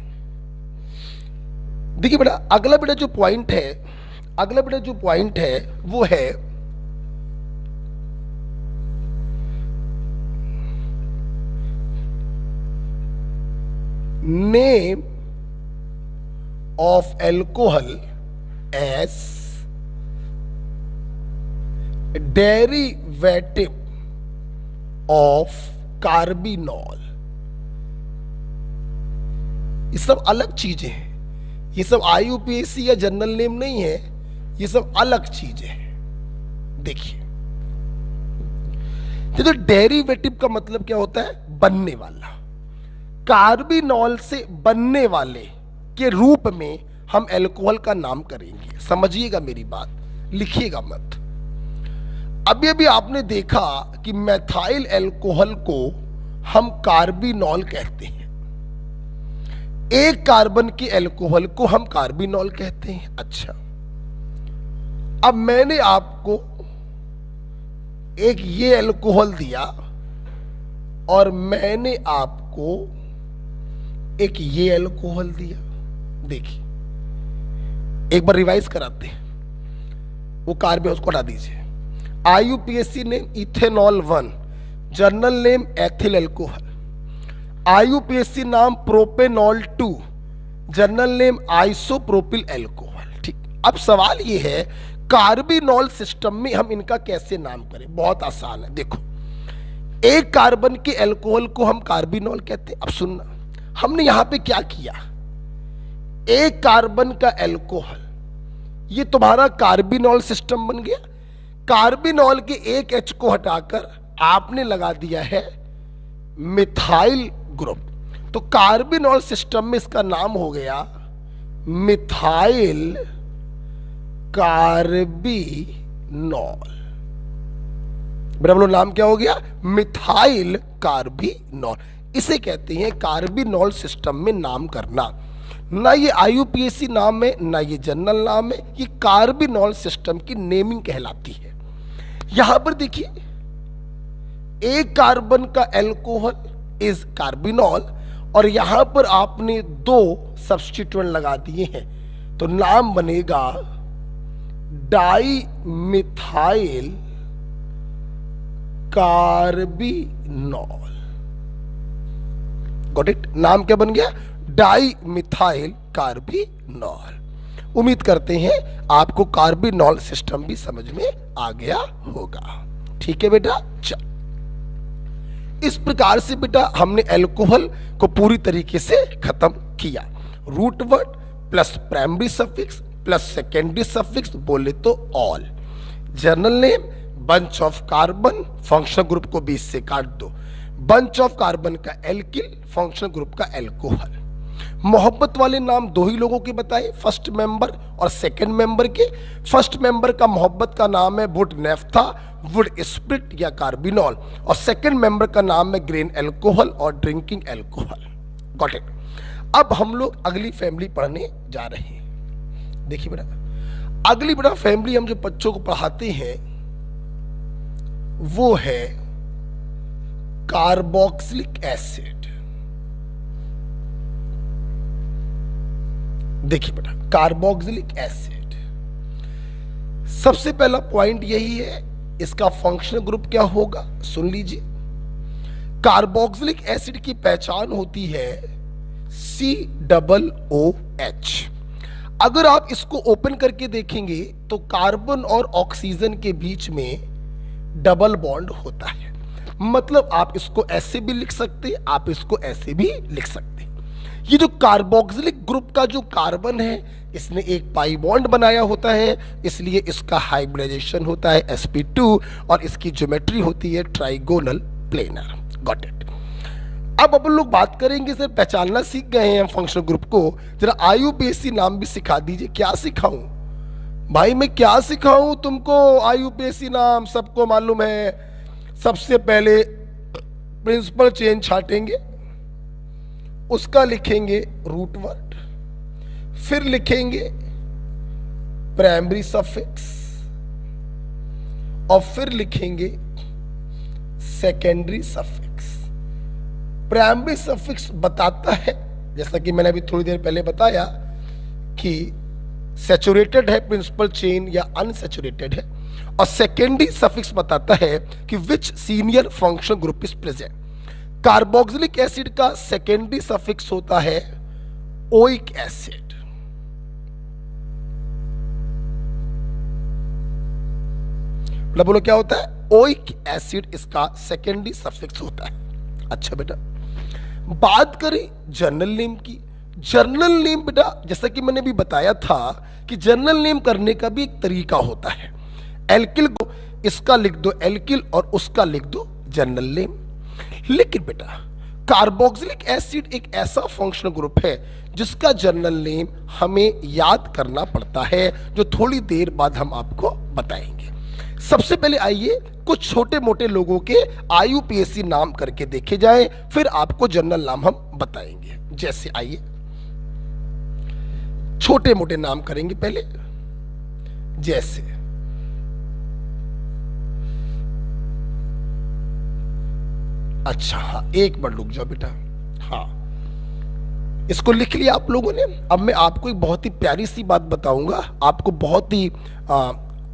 देखिए बेटा अगला बेटा जो पॉइंट है, अगला बेटा जो पॉइंट है वो है name of alcohol as derivative of carbinol। ये सब अलग चीजें हैं, ये सब IUPAC या जनरल नेम नहीं है, ये सब अलग चीजें हैं। देखिए, तो डेरिवेटिव का मतलब क्या होता है? बनने वाला। कार्बिनॉल से बनने वाले के रूप में हम अल्कोहल का नाम करेंगे। समझिएगा मेरी बात, लिखिएगा मत। अभी अभी आपने देखा कि मैथाइल अल्कोहल को हम कार्बिनॉल कहते हैं, एक कार्बन के अल्कोहल को हम कार्बिनॉल कहते हैं। अच्छा, अब मैंने आपको एक ये अल्कोहल दिया और मैंने आपको एक ये अल्कोहल दिया। देखिए, एक बार रिवाइज कराते हैं, वो कार्बन उसको हटा दीजिए। IUPAC name ethanol 1, journal name ethyl alcohol. IUPAC नाम propanol 2, journal name isopropyl alcohol. ठीक, अब सवाल ये है कार्बिनॉल सिस्टम में हम इनका कैसे नाम करें? बहुत आसान है। देखो, एक कार्बन के अल्कोहल को हम कार्बिनॉल कहते हैं। अब सुनना, हमने यहां पे क्या किया, एक कार्बन का अल्कोहल, ये तुम्हारा कार्बिनॉल सिस्टम बन गया। कार्बिनॉल के एक H को हटाकर आपने लगा दिया है मिथाइल ग्रुप, तो कार्बिनॉल सिस्टम में इसका नाम हो गया मिथाइल कार्बिनॉल। मेरा बोलो नाम क्या हो गया? Methyl carbinol. इसे कहते हैं कार्बिनॉल सिस्टम में नाम करना। ना ये IUPAC नाम है, ना ये जनरल नाम है, ये कार्बिनॉल सिस्टम की नेमिंग कहलाती है। यहां पर देखिए, एक कार्बन का अल्कोहल इज कार्बिनॉल और यहां पर आपने दो सब्स्टिट्यूएंट लगा दिए हैं, तो नाम बनेगा di methyl carbinol. Got it? नाम क्या बन गया? Di methyl carbinol. उम्मीद करते हैं आपको कार्बिनॉल सिस्टम भी समझ में आ गया होगा। ठीक है बेटा, चल। इस प्रकार से बेटा हमने अल्कोहल को पूरी तरीके से खत्म किया। Root word plus primary suffix plus secondary suffix बोले तो ol. General name bunch of carbon, functional group को बीच से काट दो। बंच ऑफ कार्बन का एल्किल, फंक्शनल ग्रुप का अल्कोहल। मोहब्बत वाले नाम दो ही लोगों के बताए, फर्स्ट मेंबर और सेकंड मेंबर के। फर्स्ट मेंबर का मोहब्बत का नाम है वुड नेफ्था, वुड स्प्रिट या कार्बिनॉल, और सेकंड मेंबर का नाम है ग्रेन अल्कोहल और ड्रिंकिंग अल्कोहल। Got it? अब हम लोग अगली फैमिली पढ़ने जा रहे हैं। देखिए बेटा, अगली बेटा फैमिली हम जो बच्चों को पढ़ाते हैं वो है कार्बोक्सिलिक एसिड। देखिए बेटा, कार्बोक्सिलिक एसिड, सबसे पहला पॉइंट यही है, इसका फंक्शनल ग्रुप क्या होगा सुन लीजिए। कार्बोक्सिलिक एसिड की पहचान होती है COOH। अगर आप इसको ओपन करके देखेंगे तो कार्बन और ऑक्सीजन के बीच में डबल बॉन्ड होता है। मतलब आप इसको ऐसे भी लिख सकते हैं, आप इसको ऐसे भी लिख सकते हैं। ये जो कार्बोक्सिलिक ग्रुप का जो कार्बन है, इसने एक पाई बॉन्ड बनाया होता है, इसलिए इसका हाइब्रिडाइजेशन होता है sp2 और इसकी ज्योमेट्री होती है ट्राइगोनल प्लेनर। Got it? अब अपन लोग बात करेंगे, सर पहचानना सीख गए हैं हम फंक्शनल ग्रुप को, जरा IUPAC नाम भी सिखा दीजिए। क्या सिखाऊं भाई, मैं क्या सिखाऊं तुमको? IUPAC नाम सबको मालूम है। सबसे पहले प्रिंसिपल चेन छाटेंगे, उसका लिखेंगे रूट वर्ड, फिर लिखेंगे प्राइमरी सफिक्स और फिर लिखेंगे सेकेंडरी सफिक्स। प्राइमरी सफिक्स बताता है, जैसा कि मैंने अभी थोड़ी देर पहले बताया, कि सैचुरेटेड है प्रिंसिपल चेन या अनसैचुरेटेड है, और सेकेंडरी सफिक्स बताता है कि which senior functional group is present. Carboxylic acid का सेकेंडरी सफिक्स होता है ओइक एसिड। मतलब बोलो क्या होता है, ओइक एसिड इसका सेकेंडरी सफिक्स होता है। अच्छा बेटा, बात करें जर्नल नेम की। जर्नल नेम बेटा जैसा कि मैंने भी बताया था कि जर्नल नेम करने का भी एक तरीका होता है। एल्किल को इसका लिख दो एल्किल और उसका लिख दो जर्नल नेम। लेकिन बेटा कार्बोक्सिलिक एसिड एक ऐसा फंक्शनल ग्रुप है जिसका जर्नल नेम हमें याद करना पड़ता है, जो थोड़ी देर बाद हम आपको बताएंगे। सबसे पहले आइए कुछ छोटे मोटे लोगों के IUPAC नाम करके देखे जाएं, फिर आपको जर्नल नाम हम बताएंगे। जैसे आइए छोटे मोटे नाम करेंगे पहले, जैसे अच्छा हाँ, एक बार रुक जाओ बेटा। हाँ, इसको लिख लिया आप लोगों ने। अब मैं आपको एक बहुत ही प्यारी सी बात बताऊंगा, आपको बहुत ही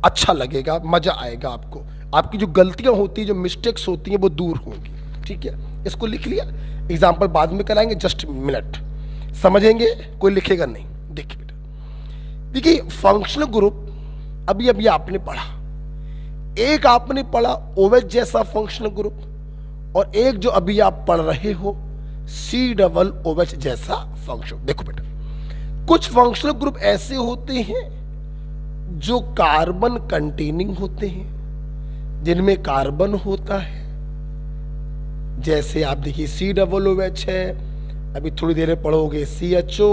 अच्छा लगेगा, मजा आएगा आपको। आपकी जो गलतियां होती है, जो मिस्टेक्स होती हैं, वो दूर होंगी। ठीक है, इसको लिख लिया। एग्जाम्पल बाद में कराएंगे, जस्ट मिनट समझेंगे, कोई लिखेगा नहीं। देखिए बेटा, देखिए फंक्शनल ग्रुप अभी अभी आपने पढ़ा। एक आपने पढ़ा OH जैसा फंक्शनल ग्रुप, और एक जो अभी आप पढ़ रहे हो COOH जैसा फंक्शन। देखो बेटा, कुछ फंक्शनल ग्रुप ऐसे होते हैं जो कार्बन कंटेनिंग होते हैं, जिनमें कार्बन होता है। जैसे आप देखिए COOH है, अभी थोड़ी देर में पढ़ोगे CHO,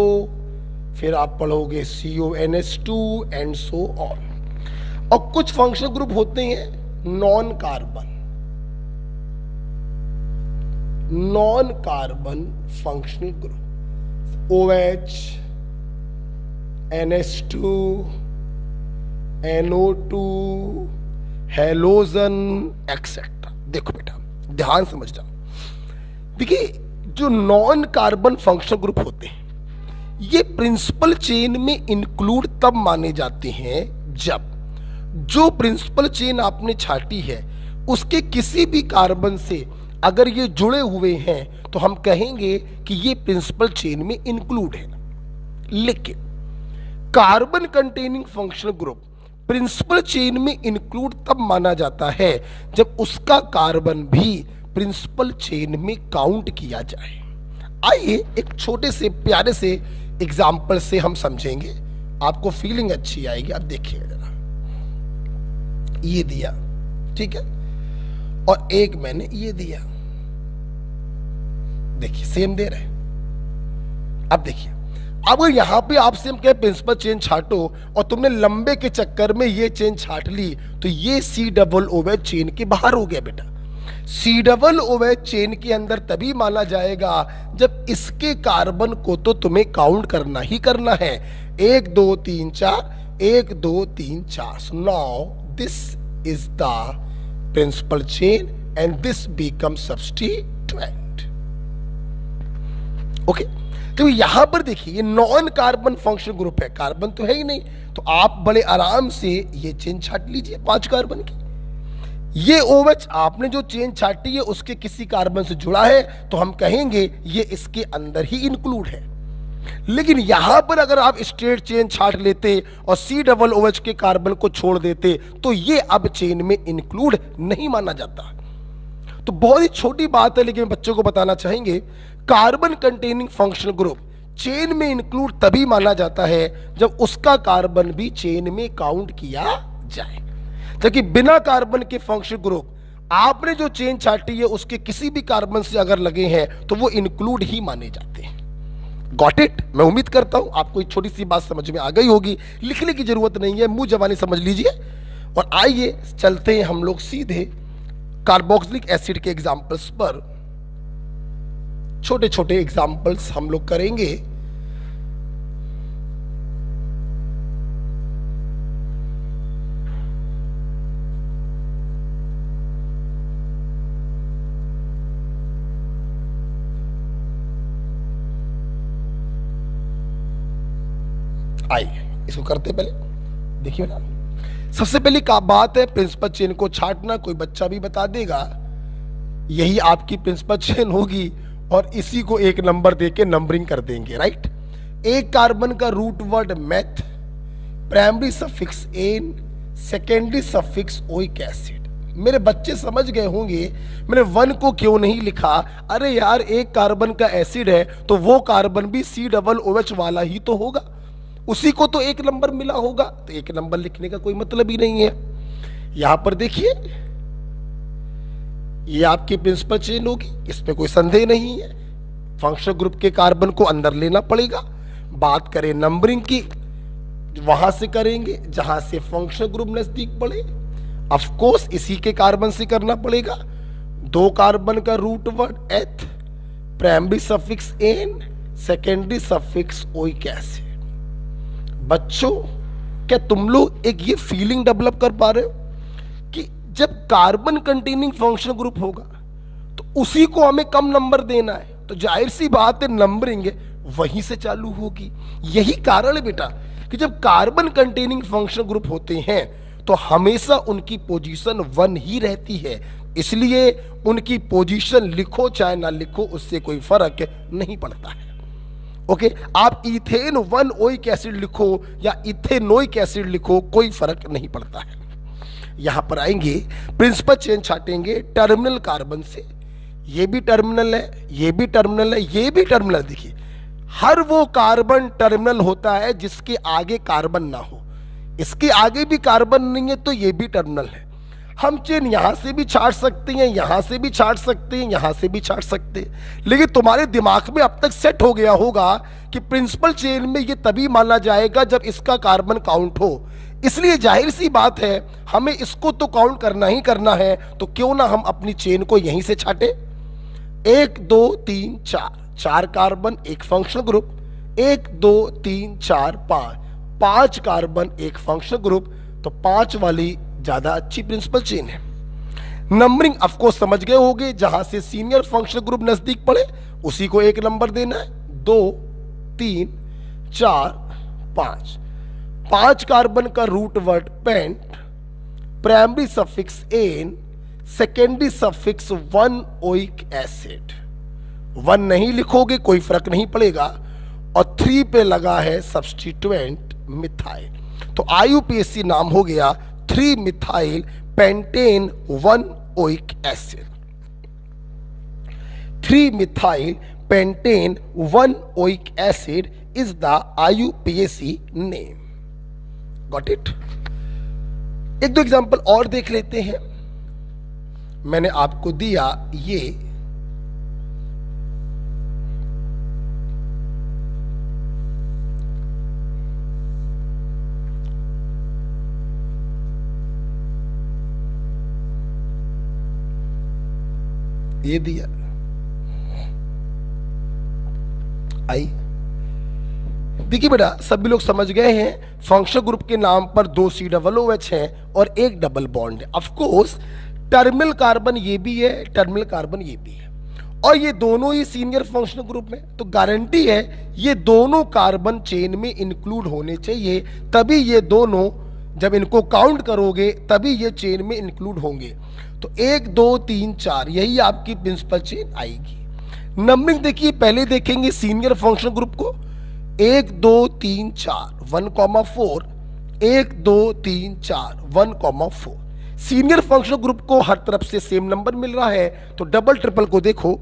फिर आप पढ़ोगे CONH2 एंड सो ऑन। और कुछ फंक्शनल ग्रुप होते हैं non carbon functional group, OH, NH2, NO2, halogen etcetera. देखो बेटा ध्यान समझ जाओ। देखिए जो नॉन कार्बन फंक्शनल ग्रुप होते हैं, ये प्रिंसिपल चेन में इंक्लूड तब माने जाते हैं जब जो प्रिंसिपल चेन आपने छाटी है उसके किसी भी कार्बन से अगर ये जुड़े हुए हैं तो हम कहेंगे कि ये प्रिंसिपल चेन में इंक्लूड है। लेकिन carbon containing functional group principal chain में इंक्लूड तब माना जाता है जब उसका कार्बन भी प्रिंसिपल चेन में काउंट किया जाए। आइए एक छोटे से प्यारे से एग्जाम्पल से हम समझेंगे, आपको फीलिंग अच्छी आएगी। अब देखिए जरा, ये दिया, ठीक है, और एक मैंने ये दिया, देखिए सेम दे रहे। अब देखिए, अब यहां पे आपसे हम कहे प्रिंसिपल चेन छाटो और तुमने लंबे के चक्कर में ये चेन छाट ली, तो ये COOH चेन के बाहर हो गया बेटा। COOH चेन के अंदर तभी माना जाएगा जब इसके कार्बन को तो तुम्हें काउंट करना ही करना है। 1 2 3 4, 1 2 3 4। Now this is the principal chain and this become substituent. Okay, तो यहां पर देखिए ये नॉन कार्बन फंक्शनल ग्रुप है, कार्बन तो है ही नहीं, तो आप बड़े आराम से ये चेन छाट लीजिए 5 कार्बन की। ये OH आपने जो चेन छाटी है उसके किसी कार्बन से जुड़ा है, तो हम कहेंगे ये इसके अंदर ही इंक्लूड है। लेकिन यहां पर अगर आप स्ट्रेट चेन छाट लेते और COOH के कार्बन को छोड़ देते तो ये अब चेन में इंक्लूड नहीं माना जाता। तो बहुत ही छोटी बात है, लेकिन बच्चों को बताना चाहेंगे, carbon containing functional group chain में इंक्लूड तभी माना जाता है जब उसका कार्बन भी चेन में काउंट किया जाए। जबकि बिना कार्बन के फंक्शनल ग्रुप आपने जो चेन छाटी है उसके किसी भी कार्बन से अगर लगे हैं तो वो इंक्लूड ही माने जाते हैं। Got it? मैं उम्मीद करता हूं आपको एक छोटी सी बात समझ में आ गई होगी, लिखने की जरूरत नहीं है, मुंह जबानी समझ लीजिए। और आइए चलते हैं हम लोग सीधे कार्बोक्सिलिक एसिड के एग्जाम्पल्स पर। छोटे छोटे एग्जाम्पल्स हम लोग करेंगे। आइए इसको करते पहले देखिए ना। सबसे पहली का बात है प्रिंसिपल चेन को छाटना। कोई बच्चा भी बता देगा, यही आपकी प्रिंसिपल चेन होगी और इसी को एक नंबर देके नंबरिंग कर देंगे, राइट। एक कार्बन का root word meth, primary suffix N, secondary suffix oic acid. मेरे बच्चे समझ गए होंगे मैंने 1 को क्यों नहीं लिखा। अरे यार, एक कार्बन का एसिड है तो वो कार्बन भी COOH वाला ही तो होगा, उसी को तो 1 नंबर मिला होगा, तो 1 नंबर लिखने का कोई मतलब ही नहीं है। यहां पर देखिए, ये आपकी प्रिंसिपल चेन होगी, इसमें कोई संदेह नहीं है। फंक्शनल ग्रुप के कार्बन को अंदर लेना पड़ेगा। बात करें नंबरिंग की, वहां से करेंगे जहां से फंक्शनल ग्रुप नजदीक पड़े। ऑफ कोर्स इसी के कार्बन से करना पड़ेगा। 2 कार्बन का root word eth, primary suffix N, secondary suffix oic acid. बच्चों, क्या तुम लोग एक ये फीलिंग डेवलप कर पा रहे हो कि जब कार्बन कंटेनिंग फंक्शनल ग्रुप होगा तो उसी को हमें कम नंबर देना है, तो जाहिर सी बात है नंबरिंग वहीं से चालू होगी। यही कारण है बेटा कि जब कार्बन कंटेनिंग फंक्शनल ग्रुप होते हैं तो हमेशा उनकी पोजीशन 1 ही रहती है, इसलिए उनकी पोजीशन लिखो चाहे ना लिखो उससे कोई फर्क नहीं पड़ता है। ओके, आप इथेन 1 ओइक एसिड लिखो या इथेनोइक एसिड लिखो, कोई फर्क नहीं पड़ता है। यहां पर आएंगे, प्रिंसिपल चेन छाटेंगे टर्मिनल कार्बन से। ये भी टर्मिनल है, ये भी टर्मिनल है, ये भी टर्मिनल। देखिए, हर वो कार्बन टर्मिनल होता है जिसके आगे कार्बन ना हो। इसके आगे भी कार्बन नहीं है तो ये भी टर्मिनल है। हम चेन यहां से भी छाट सकते हैं, यहां से भी छाट सकते हैं, यहां से भी छाट सकते हैं, लेकिन तुम्हारे दिमाग में अब तक सेट हो गया होगा कि प्रिंसिपल चेन में ये तभी माना जाएगा जब इसका कार्बन काउंट हो। इसलिए जाहिर सी बात है हमें इसको तो काउंट करना ही करना है, तो क्यों ना हम अपनी चेन को यहीं से छाटे। 1 2 3 4, 4 कार्बन एक फंक्शनल ग्रुप, 1 2 3 4 5, 5 कार्बन एक फंक्शनल ग्रुप, तो 5 वाली ज्यादा अच्छी प्रिंसिपल चेन है। नंबरिंग ऑफ कोर्स समझ गए होंगे, जहां से सीनियर फंक्शनल ग्रुप नजदीक पड़े उसी को 1 नंबर देना है। 2 3 4 5, 5 कार्बन का root word pent, primary suffix N, secondary suffix 1 oic acid. 1 नहीं लिखोगे कोई फर्क नहीं पड़ेगा, और 3 पे लगा है सब्स्टिट्यूएंट मिथाइल, तो IUPAC नाम हो गया 3 methyl pentane 1 oic acid. 3 methyl pentane 1 oic acid is the IUPAC name. Got it. 1-2 example और देख लेते हैं। मैंने आपको दिया ये दिया आई। देखिए बेटा, सभी लोग समझ गए हैं फंक्शनल ग्रुप के नाम पर 2 COOH हैं और 1 डबल बॉन्ड है। ऑफ कोर्स टर्मिनल कार्बन ये भी है, टर्मिनल कार्बन ये भी है, और ये दोनों ही सीनियर फंक्शनल ग्रुप में, तो गारंटी है ये दोनों कार्बन चेन में इंक्लूड होने चाहिए, तभी ये दोनों जब इनको काउंट करोगे तभी ये चेन में इंक्लूड होंगे। तो 1 2 3 4 यही आपकी प्रिंसिपल चेन आएगी। नंबरिंग देखिए, पहले देखेंगे सीनियर फंक्शनल ग्रुप को, 1 2 3 4 1,4, 1 2 3 4 1,4। सीनियर फंक्शनल ग्रुप को हर तरफ से सेम नंबर मिल रहा है, तो डबल ट्रिपल को देखो,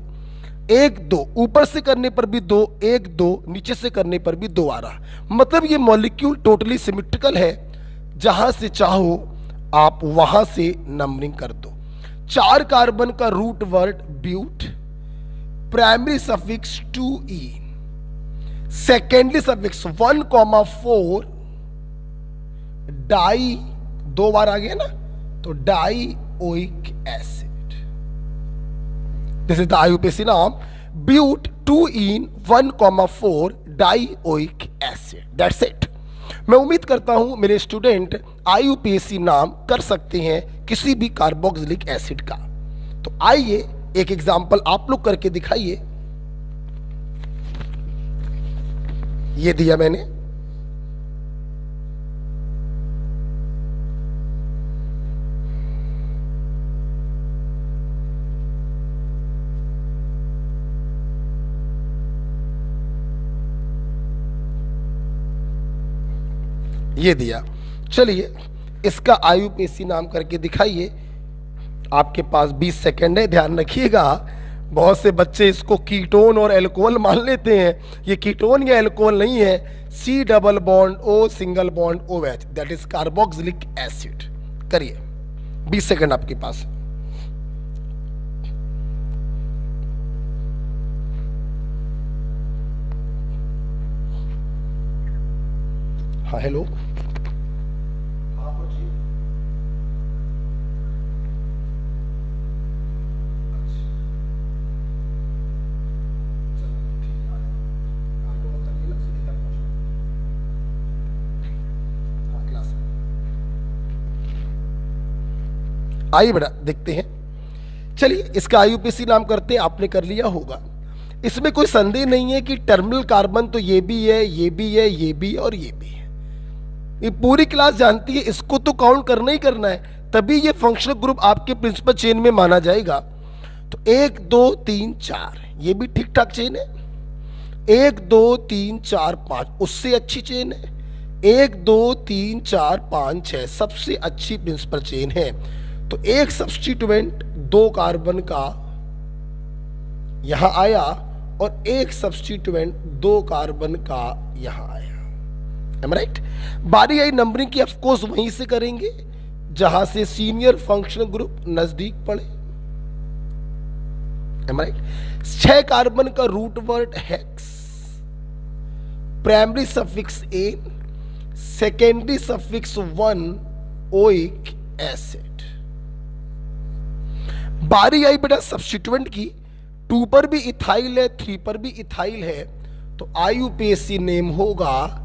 1 2 ऊपर से करने पर भी 2, 1 2 नीचे से करने पर भी 2 आ रहा, मतलब ये मॉलिक्यूल टोटली सिमेट्रिकल है। जहां से चाहो आप वहां से नंबरिंग कर दो। 4 कार्बन का root word but, primary suffix 2e, secondary suffix 1,4, di 2 बार आ गया ना, तो di oic acid. This is the IUPAC नाम, but 2ene 1,4 di oic acid. That's it. मैं उम्मीद करता हूं मेरे स्टूडेंट IUPAC नाम कर सकते हैं किसी भी कार्बोक्सिलिक एसिड का। तो आइए एक एग्जांपल आप लोग करके दिखाइए। ये दिया मैंने, ये दिया। चलिए इसका आईयूपीएसी नाम करके दिखाइए। आपके पास 20 सेकेंड है, ध्यान रखिएगा। बहुत से बच्चे इसको कीटोन और एल्कोहल मान लेते हैं, ये कीटोन या एल्कोहल नहीं है। C double bond O single bond OH, that is carboxylic acid. करिए, 20 सेकेंड आपके पास। हाँ हेलो, आइए बेटा देखते हैं। चलिए इसका आईयूपीएसी नाम करते हैं, आपने कर लिया होगा। इसमें कोई संदेह नहीं है कि टर्मिनल कार्बन तो ये भी है, ये भी है, ये भी है और ये भी है। ये पूरी क्लास जानती है, इसको तो काउंट करना ही करना है, तभी ये फंक्शनल ग्रुप आपके प्रिंसिपल चेन में माना जाएगा। तो 1 2 3 4 ये भी ठीक ठाक चेन है। 1 2 3 4 5 उससे अच्छी चेन है। 1 2 3 4 5 6 सबसे अच्छी प्रिंसिपल चेन है। तो एक सब्स्टिट्यूएंट 2 कार्बन का यहां आया और एक सब्स्टिट्यूएंट 2 कार्बन का यहां आया। Am right? बारी आई नंबरिंग की, ऑफकोर्स वहीं से करेंगे जहां से सीनियर फंक्शनल ग्रुप नजदीक पड़े। Am right? 6 कार्बन का root word hex, primary suffix N, secondary suffix 1 oic acid. बारी आई बेटा सब्स्टिट्यूएंट की, 2 पर भी इथाइल है, 3 पर भी इथाइल है, तो आईयूपीएसी नेम होगा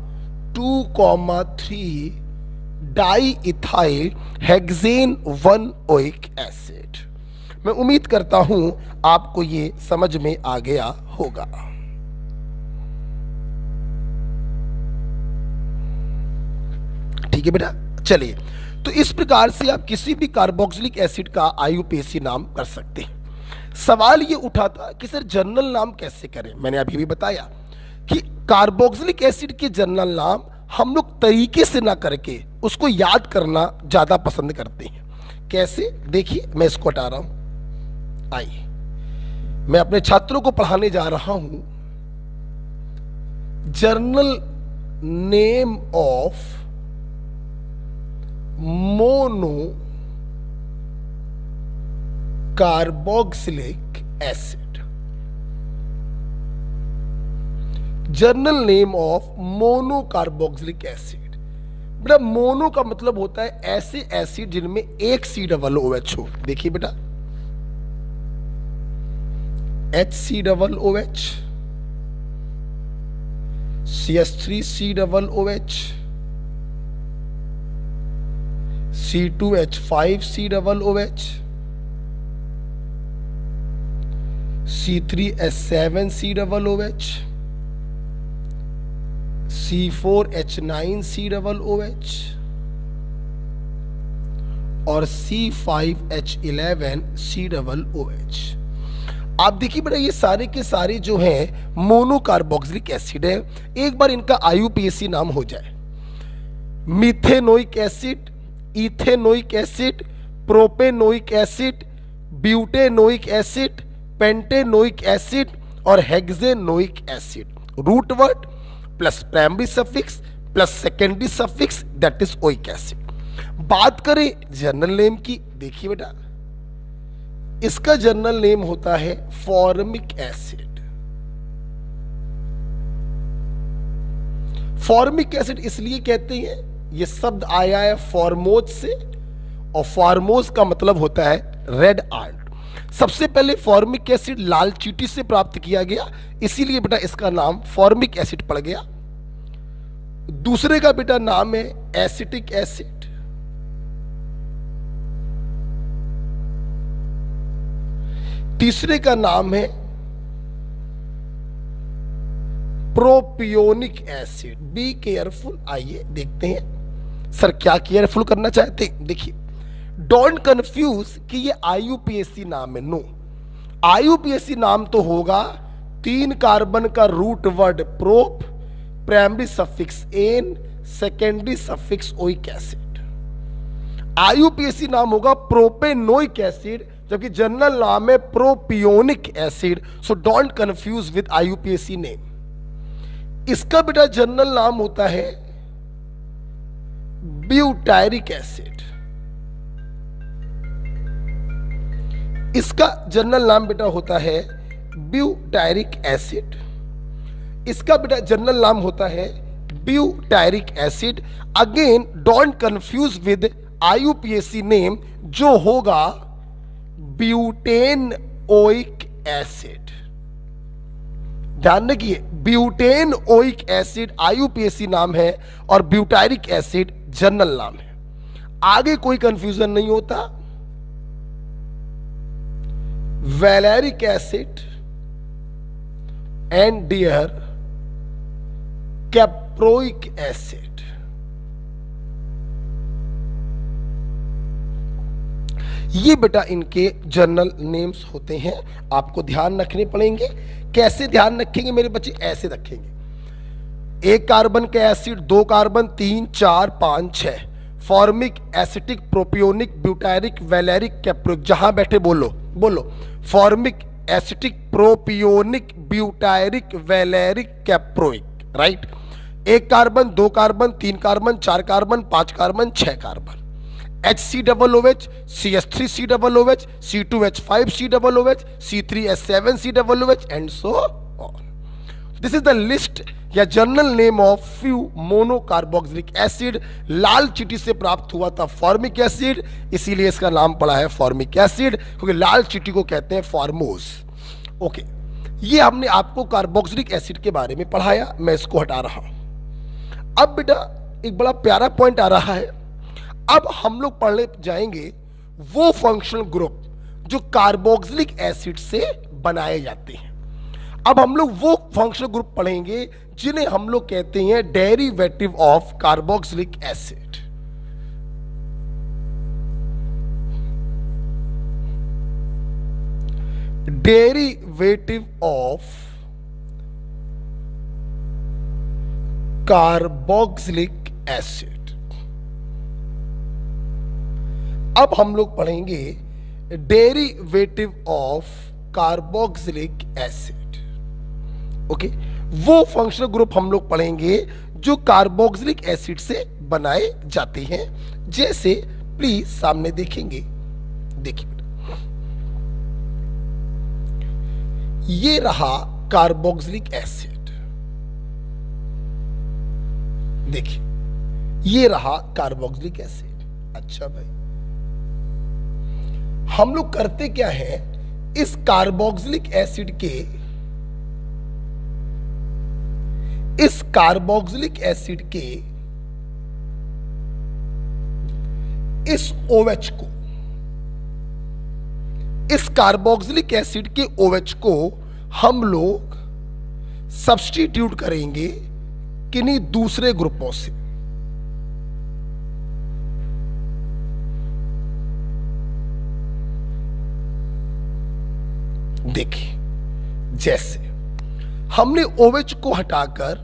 2,3 di ethyl hexane 1 oic acid. मैं उम्मीद करता हूं आपको ये समझ में आ गया होगा। ठीक है बेटा, चलिए। तो इस प्रकार से आप किसी भी कार्बोक्सिलिक एसिड का आईयूपीएसी नाम कर सकते हैं। सवाल ये उठा था कि सर जनरल नाम कैसे करें। मैंने अभी भी बताया कि कार्बोक्सिलिक एसिड के जनरल नाम हम लोग तरीके से ना करके उसको याद करना ज्यादा पसंद करते हैं। कैसे? देखिए, मैं इसको हटा रहा हूं। आइए, मैं अपने छात्रों को पढ़ाने जा रहा हूं journal name of mono carboxylic acid. Journal name of mono carboxylic acid. बेटा मोनो का मतलब होता है ऐसे एसिड जिनमें एक C डबल OH हो। देखिए बेटा, HC double OH, CH3C double OH, C2H5C double OH, C3H7C double OH, C4H9C double OH और C5H11C डबल OH। आप देखिए बेटा, ये सारे के सारे जो हैं मोनो कार्बोक्सिलिक एसिड है। एक बार इनका आईयूपीएसी नाम हो जाए, methanoic acid, ethanoic acid, propanoic acid, butanoic acid, pentanoic acid और hexanoic acid. Root word plus primary suffix plus secondary suffix, that is oic acid. बात करें जनरल नेम की, देखिए बेटा इसका जनरल नेम होता है फॉर्मिक एसिड। फॉर्मिक एसिड इसलिए कहते हैं, ये शब्द आया है फॉर्मोज से, और फॉर्मोज का मतलब होता है रेड आर्ट। सबसे पहले फॉर्मिक एसिड लाल चींटी से प्राप्त किया गया, इसीलिए बेटा इसका नाम फॉर्मिक एसिड पड़ गया। दूसरे का बेटा नाम है एसिटिक एसिड, तीसरे का नाम है प्रोपियोनिक एसिड। Be careful. आइए देखते हैं सर क्या केयरफुल करना चाहते हैं। देखिए, डोंट कंफ्यूज कि ये आईयूपीएसी नाम है। नो, आईयूपीएसी नाम तो होगा 3 कार्बन का root word prop, primary suffix N, secondary suffix oic acid. IUPAC नाम होगा प्रोपेनोइक एसिड, जबकि जनरल नाम है propionic acid. So don't confuse with IUPAC name. इसका बेटा जनरल नाम होता है ब्यूटायरिक एसिड। इसका जनरल नाम बेटा होता है ब्यूटायरिक एसिड। इसका बेटा जनरल नाम होता है butyric acid. Again don't confuse with IUPAC name जो होगा ब्यूटेनोइक एसिड। ध्यान रखिए, ब्यूटेनोइक एसिड आईयूपीएसी नाम है और ब्यूटायरिक एसिड जनरल नाम है। आगे कोई कंफ्यूजन नहीं होता। Valeric acid and dear caproic acid. ये बेटा इनके जनरल नेम्स होते हैं, आपको ध्यान रखने पड़ेंगे। कैसे ध्यान रखेंगे मेरे बच्चे? ऐसे रखेंगे, एक कार्बन का एसिड, दो carbon, 3 4 5 6, formic, acetic, propionic, butyric, valeric, caproic. जहां बैठे बोलो बोलो, formic, acetic, propionic, butyric, valeric, caproic. Right. एक कार्बन, दो carbon, 3 carbon, 4 carbon, 5 carbon, 6 carbon. HCOOH, CH3COOH, C2H5COOH, C3H7COOH and so on. This is the list या general name of few monocarboxylic acid. लाल चींटी से प्राप्त हुआ था फॉर्मिक एसिड, इसीलिए इसका नाम पड़ा है फॉर्मिक एसिड, क्योंकि लाल चींटी को कहते हैं फॉर्मोस। ओके, ये हमने आपको कार्बोक्सिलिक एसिड के बारे में पढ़ाया, मैं इसको हटा रहा हूं। अब बेटा एक बड़ा प्यारा पॉइंट आ रहा है। अब हम लोग पढ़ने जाएंगे वो फंक्शनल ग्रुप जो कार्बोक्सिलिक एसिड से बनाए जाते हैं। अब हम लोग वो फंक्शनल ग्रुप पढ़ेंगे जिन्हें हम लोग कहते हैं derivative of carboxylic acid. Derivative of carboxylic acid. अब हम लोग पढ़ेंगे derivative of carboxylic acid. Okay, वो फंक्शनल ग्रुप हम लोग पढ़ेंगे जो कार्बोक्सिलिक एसिड से बनाए जाते हैं। जैसे प्लीज सामने देखेंगे, देखिए बेटा, ये रहा कार्बोक्सिलिक एसिड। देखिए, ये रहा कार्बोक्सिलिक एसिड। अच्छा भाई, हम लोग करते क्या है, इस कार्बोक्सिलिक एसिड के, इस कार्बोक्सिलिक एसिड के इस OH को, इस कार्बोक्सिलिक एसिड के OH को हम लोग सब्स्टिट्यूट करेंगे किन्हीं दूसरे ग्रुपों से। देखिए, जैसे हमने OH को हटाकर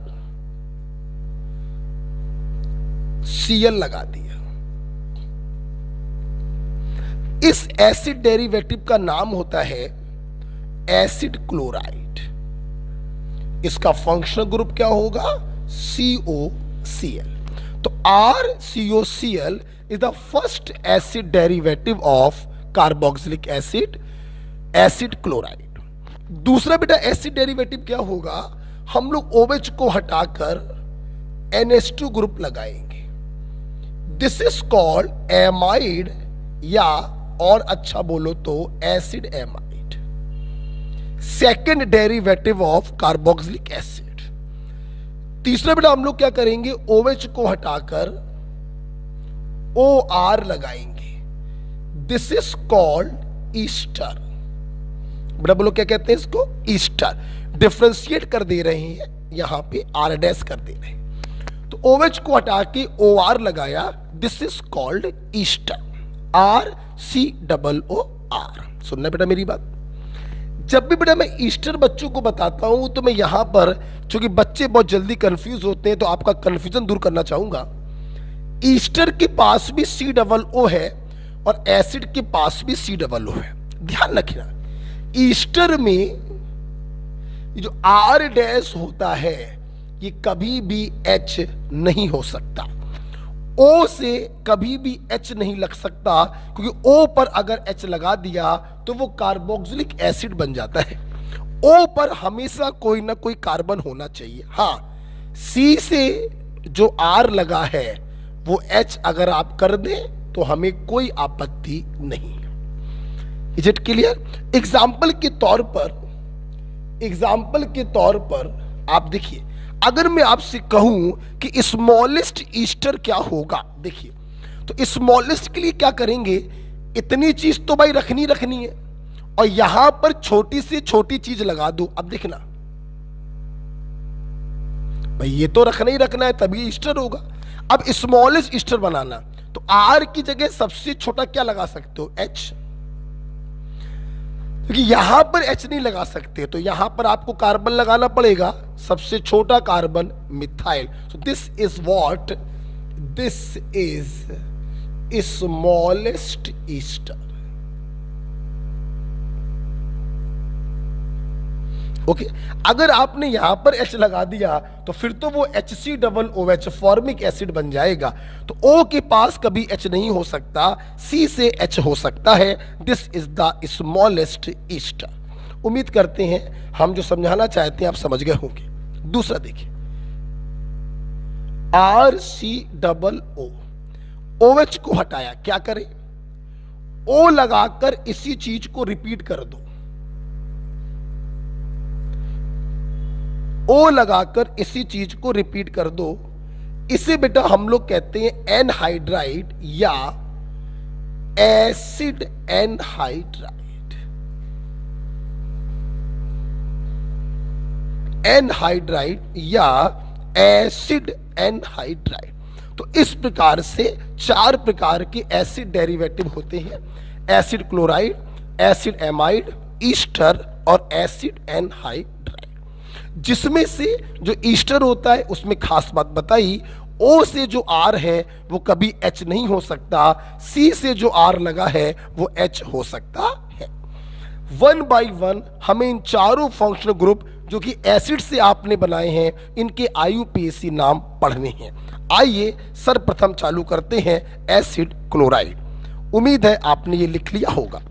Cl लगा दिया। इस एसिड डेरिवेटिव का नाम होता है एसिड क्लोराइड। इसका फंक्शनल ग्रुप क्या होगा? COCl। तो RCOCl is the first acid derivative of carboxylic acid, acid chloride. दूसरा बेटा एसिड डेरिवेटिव क्या होगा? हम लोग OH को हटाकर NH2 ग्रुप लगाएंगे। दिस इज कॉल्ड एमाइड, या और अच्छा बोलो तो acid amide, second derivative of carboxylic acid. तीसरा बेटा हम लोग क्या करेंगे? OH को हटाकर OR लगाएंगे। This is called Easter. बेटा बोलो क्या कहते हैं इसको? ईस्टर। डिफ्रेंशिएट कर दे रहे हैं, यहां पे R डैश कर दे रहे हैं, तो OH को हटा के OR लगाया। This is called Easter, RCOOR। सुनना बेटा मेरी बात। जब भी बेटा मैं ईस्टर बच्चों को बताता हूं तो मैं यहां पर, चूंकि बच्चे बहुत जल्दी कंफ्यूज होते हैं तो आपका कंफ्यूजन दूर करना चाहूंगा, ईस्टर के पास भी सी डबल ओ है और एसिड के पास भी सी डबल ओ है। ध्यान रखना, ईस्टर में जो आर डैश होता है ये कभी भी एच नहीं हो सकता, ओ से कभी भी एच नहीं लग सकता, क्योंकि ओ पर अगर एच लगा दिया तो वो कार्बोक्सिलिक एसिड बन जाता है। ओ पर हमेशा कोई ना कोई कार्बन होना चाहिए। हाँ, सी से जो आर लगा है वो एच अगर आप कर दें तो हमें कोई आपत्ति नहीं है। Is it clear? एग्जाम्पल के तौर पर आप देखिए, अगर मैं आपसे कहूं कि स्मॉलेस्ट ईस्टर क्या होगा, देखिए तो स्मॉलेस्ट के लिए क्या करेंगे, इतनी चीज तो भाई रखनी है और यहां पर छोटी से छोटी चीज लगा दो। अब देखना भाई, ये तो रखना है तभी ईस्टर होगा। अब स्मॉलेस्ट ईस्टर बनाना तो आर की जगह सबसे छोटा क्या लगा सकते हो, एच, क्योंकि यहां पर एच नहीं लगा सकते तो यहां पर आपको कार्बन लगाना पड़ेगा, सबसे छोटा carbon methyl. So this is smallest Easter. Okay, अगर आपने यहां पर H लगा दिया तो फिर तो वो HCOOH फॉर्मिक एसिड बन जाएगा। तो O के पास कभी H नहीं हो सकता, C से H हो सकता है। This is the smallest Easter. उम्मीद करते हैं हम जो समझाना चाहते हैं आप समझ गए होंगे। दूसरा देखिए, RCOO, OH को हटाया, क्या करें, O लगाकर इसी चीज को रिपीट कर दो, O लगाकर इसी चीज को रिपीट कर दो। इसे बेटा हम लोग कहते हैं एनहाइड्राइड या एसिड एनहाइड्राइड। एनहाइड्राइड या एसिड एनहाइड्राइड। तो इस प्रकार से 4 प्रकार के एसिड डेरिवेटिव होते हैं, acid chloride, acid amide, Easter और एसिड एनहाइड्राइड। जिसमें से जो ईस्टर होता है उसमें खास बात बताई, O से जो R है वो कभी H नहीं हो सकता, C से जो R लगा है वो H हो सकता है। 1 बाय 1 हमें इन चारों फंक्शनल ग्रुप जो कि एसिड से आपने बनाए हैं इनके IUPAC नाम पढ़ने हैं। आइए सर्वप्रथम चालू करते हैं एसिड क्लोराइड। उम्मीद है आपने ये लिख लिया होगा।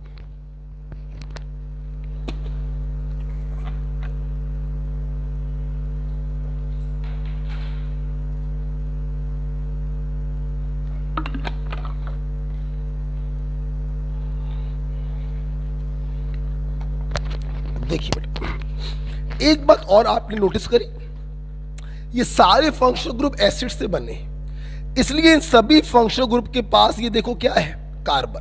देखिए बेटा, एक बात और आपने नोटिस करी, ये सारे फंक्शनल ग्रुप एसिड से बने हैं, इसलिए इन सभी फंक्शनल ग्रुप के पास ये देखो क्या है, कार्बन।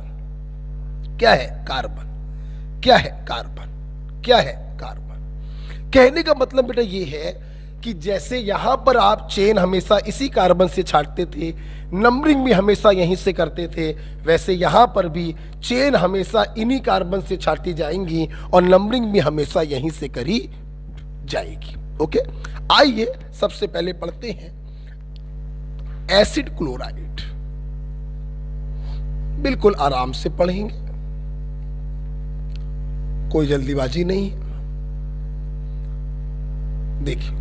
क्या है, कार्बन। क्या है, कार्बन। क्या है, कार्बन। कहने का मतलब बेटा ये है कि जैसे यहां पर आप चेन हमेशा इसी कार्बन से छाटते थे, नंबरिंग भी हमेशा यहीं से करते थे, वैसे यहां पर भी चेन हमेशा इन्हीं कार्बन से छाटी जाएंगी और नंबरिंग भी हमेशा यहीं से करी जाएगी। ओके, आइए सबसे पहले पढ़ते हैं एसिड क्लोराइड। बिल्कुल आराम से पढ़ेंगे, कोई जल्दीबाजी नहीं है। देखिए,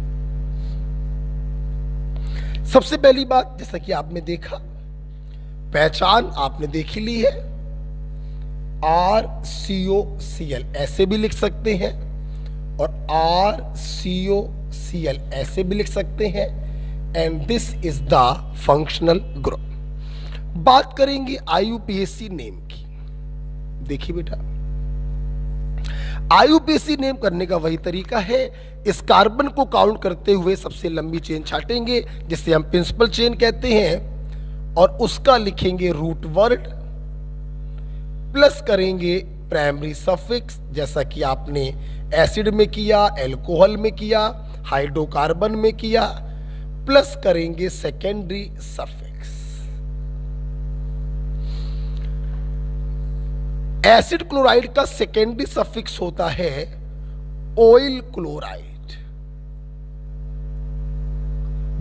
सबसे पहली बात, जैसा कि आपने देखा, पहचान आपने देखी ली है, RCOCl ऐसे भी लिख सकते हैं और RCOCl ऐसे भी लिख सकते हैं, and this is the functional group. बात करेंगे IUPAC नेम की। देखिए बेटा, IUPAC नेम करने का वही तरीका है, इस कार्बन को काउंट करते हुए सबसे लंबी चेन छाटेंगे जिसे हम प्रिंसिपल चेन कहते हैं, और उसका लिखेंगे रूट वर्ड, प्लस करेंगे प्राइमरी सफिक्स, जैसा कि आपने एसिड में किया, एल्कोहल में किया, हाइड्रोकार्बन में किया, प्लस करेंगे सेकेंडरी सफिक्स। एसिड क्लोराइड का सेकेंडरी सफिक्स होता है ऑयल क्लोराइड।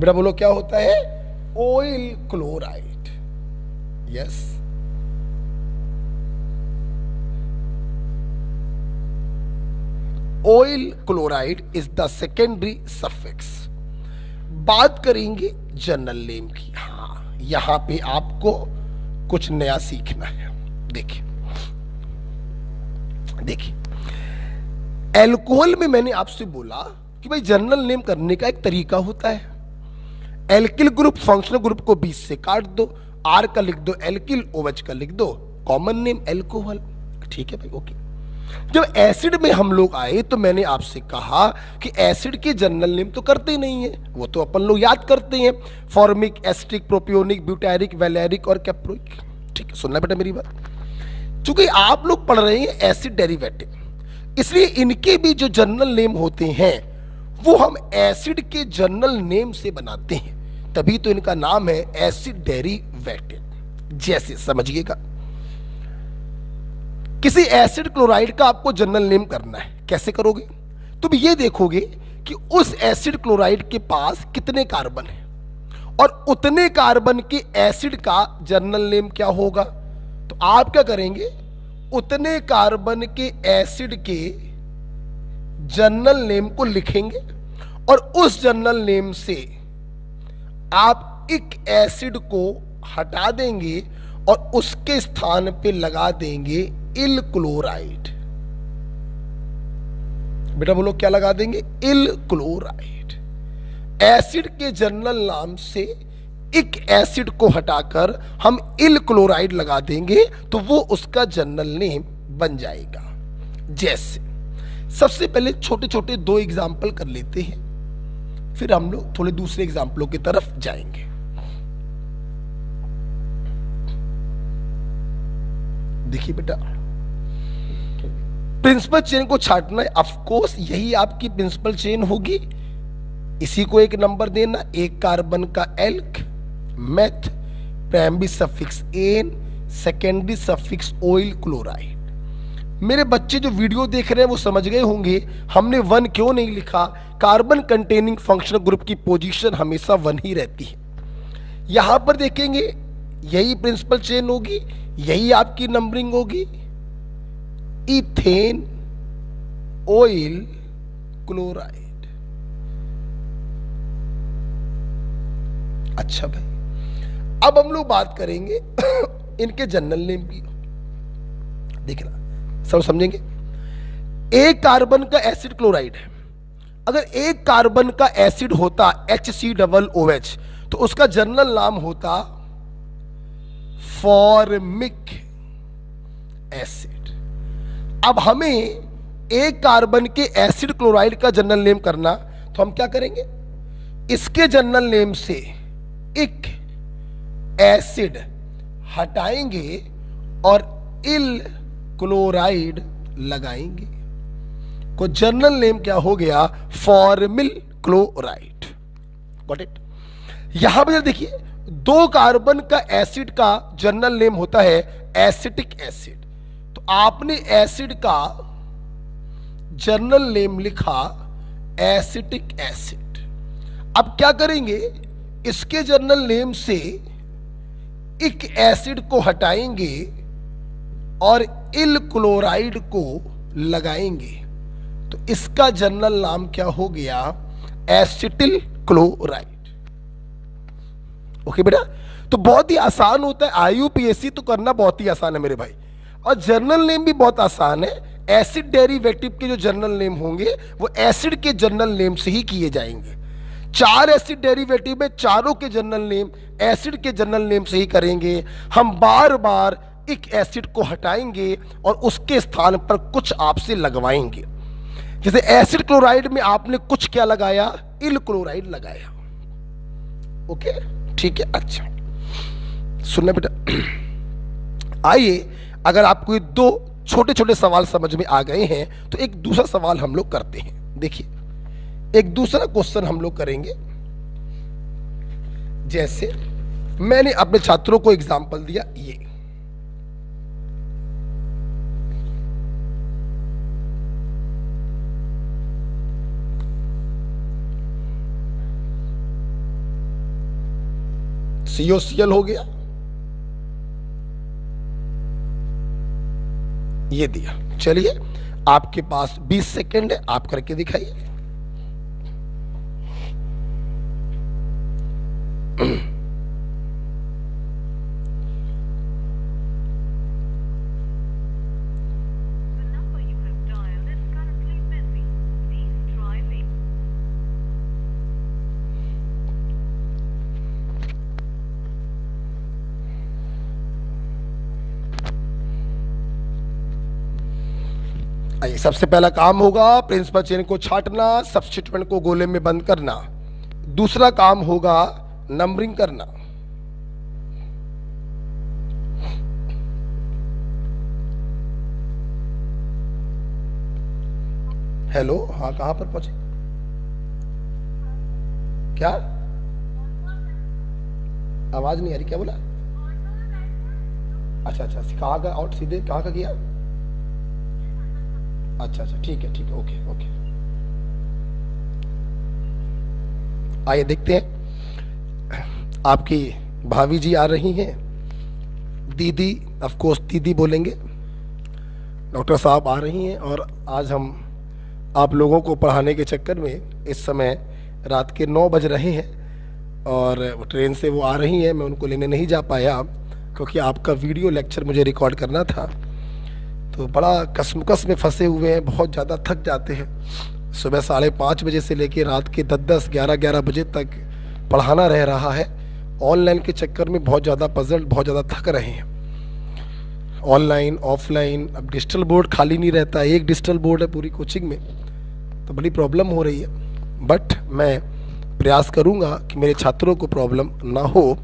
बेटा बोलो क्या होता है, oil chloride. Yes, oil chloride is the secondary suffix. बात करेंगे जनरल नेम की। हाँ, यहां पे आपको कुछ नया सीखना है। देखिए देखिए, एल्कोहल में मैंने आपसे बोला कि भाई जनरल नेम करने का एक तरीका होता है। एल्किल ग्रुप फंक्शनल ग्रुप को 20 से काट दो, आर का लिख दो एल्किल, ओएच का लिख दो कॉमन नेम एल्कोहल। ठीक है भाई, ओके। जब एसिड में हम लोग आए तो मैंने आपसे कहा कि एसिड के जनरल नेम तो करते ही नहीं है, वो तो अपन लोग याद करते हैं, फॉर्मिक, एस्टिक, प्रोपियोनिक, ब्यूटारिक, वैलेरिक और कैप्रोइक। ठीक है, सुनना बेटा मेरी बात। चूंकि आप लोग पढ़ रहे हैं एसिड डेरिवेटिव, इसलिए इनके भी जो जनरल नेम होते हैं वो हम एसिड के जनरल नेम से बनाते हैं, तभी तो इनका नाम है एसिड डेरिवेटिव। जैसे समझिएगा, किसी एसिड क्लोराइड का आपको जनरल नेम करना है, कैसे करोगे? तुम ये देखोगे कि उस एसिड क्लोराइड के पास कितने कार्बन है और उतने कार्बन के एसिड का जनरल नेम क्या होगा। तो आप क्या करेंगे, उतने कार्बन के एसिड के जनरल नेम को लिखेंगे और उस जनरल नेम से आप एक एसिड को हटा देंगे और उसके स्थान पे लगा देंगे इल क्लोराइड। बेटा बोलो क्या लगा देंगे? इल क्लोराइड। एसिड के जनरल नाम से एक एसिड को हटाकर हम इल क्लोराइड लगा देंगे तो वो उसका जनरल नेम बन जाएगा। जैसे सबसे पहले छोटे छोटे 2 एग्जाम्पल कर लेते हैं, फिर हम लोग थोड़े दूसरे एग्जाम्पलों की तरफ जाएंगे। देखिए बेटा, प्रिंसिपल चेन को छाटना है, ऑफ कोर्स यही आपकी प्रिंसिपल चेन होगी। इसी को एक नंबर देना, एक कार्बन का alk, meth, primary suffix N, secondary suffix oyl chloride. मेरे बच्चे जो वीडियो देख रहे हैं वो समझ गए होंगे हमने 1 क्यों नहीं लिखा। कार्बन कंटेनिंग फंक्शनल ग्रुप की पोजीशन हमेशा 1 ही रहती है। यहां पर देखेंगे यही प्रिंसिपल चेन होगी, यही आपकी नंबरिंग होगी, इथेन ऑयल क्लोराइड। अच्छा भाई, अब हम लोग बात करेंगे इनके जनरल नेम की। देखना सब समझेंगे। एक कार्बन का एसिड क्लोराइड है, अगर एक कार्बन का एसिड होता HCOOH तो उसका जनरल नाम होता फॉर्मिक एसिड। अब हमें एक कार्बन के एसिड क्लोराइड का जनरल नेम करना, तो हम क्या करेंगे, इसके जनरल नेम से एक एसिड हटाएंगे और इल क्लोराइड लगाएंगे, को जनरल नेम क्या हो गया, फॉर्मिल क्लोराइड। Got it. यहां पर देखिए 2 कार्बन का एसिड का जनरल नेम होता है एसिटिक एसिड, तो आपने एसिड का जनरल नेम लिखा एसिटिक एसिड। अब क्या करेंगे, इसके जनरल नेम से एक एसिड को हटाएंगे और इल क्लोराइड को लगाएंगे, तो इसका जनरल नाम क्या हो गया, एसिटिल क्लोराइड। ओके बेटा, तो बहुत ही आसान होता है। IUPAC तो करना बहुत ही आसान है मेरे भाई, और जनरल नेम भी बहुत आसान है। एसिड डेरिवेटिव के जो जनरल नेम होंगे वो एसिड के जनरल नेम से ही किए जाएंगे। 4 एसिड डेरिवेटिव में चारों के जनरल नेम एसिड के जनरल नेम से ही करेंगे। हम बार बार एक एसिड को हटाएंगे और उसके स्थान पर कुछ आपसे लगवाएंगे। जैसे एसिड क्लोराइड में आपने कुछ क्या लगाया, इल क्लोराइड लगाया। ओके ठीक है। अच्छा सुनना बेटा, आइए अगर आपको ये 2 छोटे छोटे सवाल समझ में आ गए हैं तो एक दूसरा सवाल हम लोग करते हैं। देखिए एक दूसरा क्वेश्चन हम लोग करेंगे। जैसे मैंने अपने छात्रों को एग्जाम्पल दिया, ये COCl हो गया, ये दिया। चलिए, आपके पास 20 सेकंड है, आप करके दिखाइए। आइए, सबसे पहला काम होगा प्रिंसिपल चेन को छांटना, सब्स्टिट्यूएंट को गोले में बंद करना। दूसरा काम होगा नंबरिंग करना। हेलो, हाँ, कहां पर पहुंचे? क्या आवाज नहीं आ रही, क्या बोला? अच्छा अच्छा, कहाँ का आउट, सीधे कहाँ का किया? अच्छा अच्छा, ठीक है ठीक है, ओके ओके। आइए देखते हैं, आपकी भाभी जी आ रही हैं, दीदी, ऑफ कोर्स दीदी बोलेंगे, डॉक्टर साहब आ रही हैं। और आज हम आप लोगों को पढ़ाने के चक्कर में इस समय रात के 9 बज रहे हैं और ट्रेन से वो आ रही हैं, मैं उनको लेने नहीं जा पाया क्योंकि आपका वीडियो लेक्चर मुझे रिकॉर्ड करना था। तो बड़ा कसमकस में फंसे हुए हैं, बहुत ज़्यादा थक जाते हैं। सुबह 5:30 बजे से लेकर रात के 10-10, 11-11 बजे तक पढ़ाना रह रहा है। ऑनलाइन के चक्कर में बहुत ज़्यादा पजल, बहुत ज़्यादा थक रहे हैं। ऑनलाइन ऑफलाइन, अब डिजिटल बोर्ड खाली नहीं रहता, एक डिजिटल बोर्ड है पूरी कोचिंग में, तो बड़ी प्रॉब्लम हो रही है। बट मैं प्रयास करूँगा कि मेरे छात्रों को प्रॉब्लम ना हो।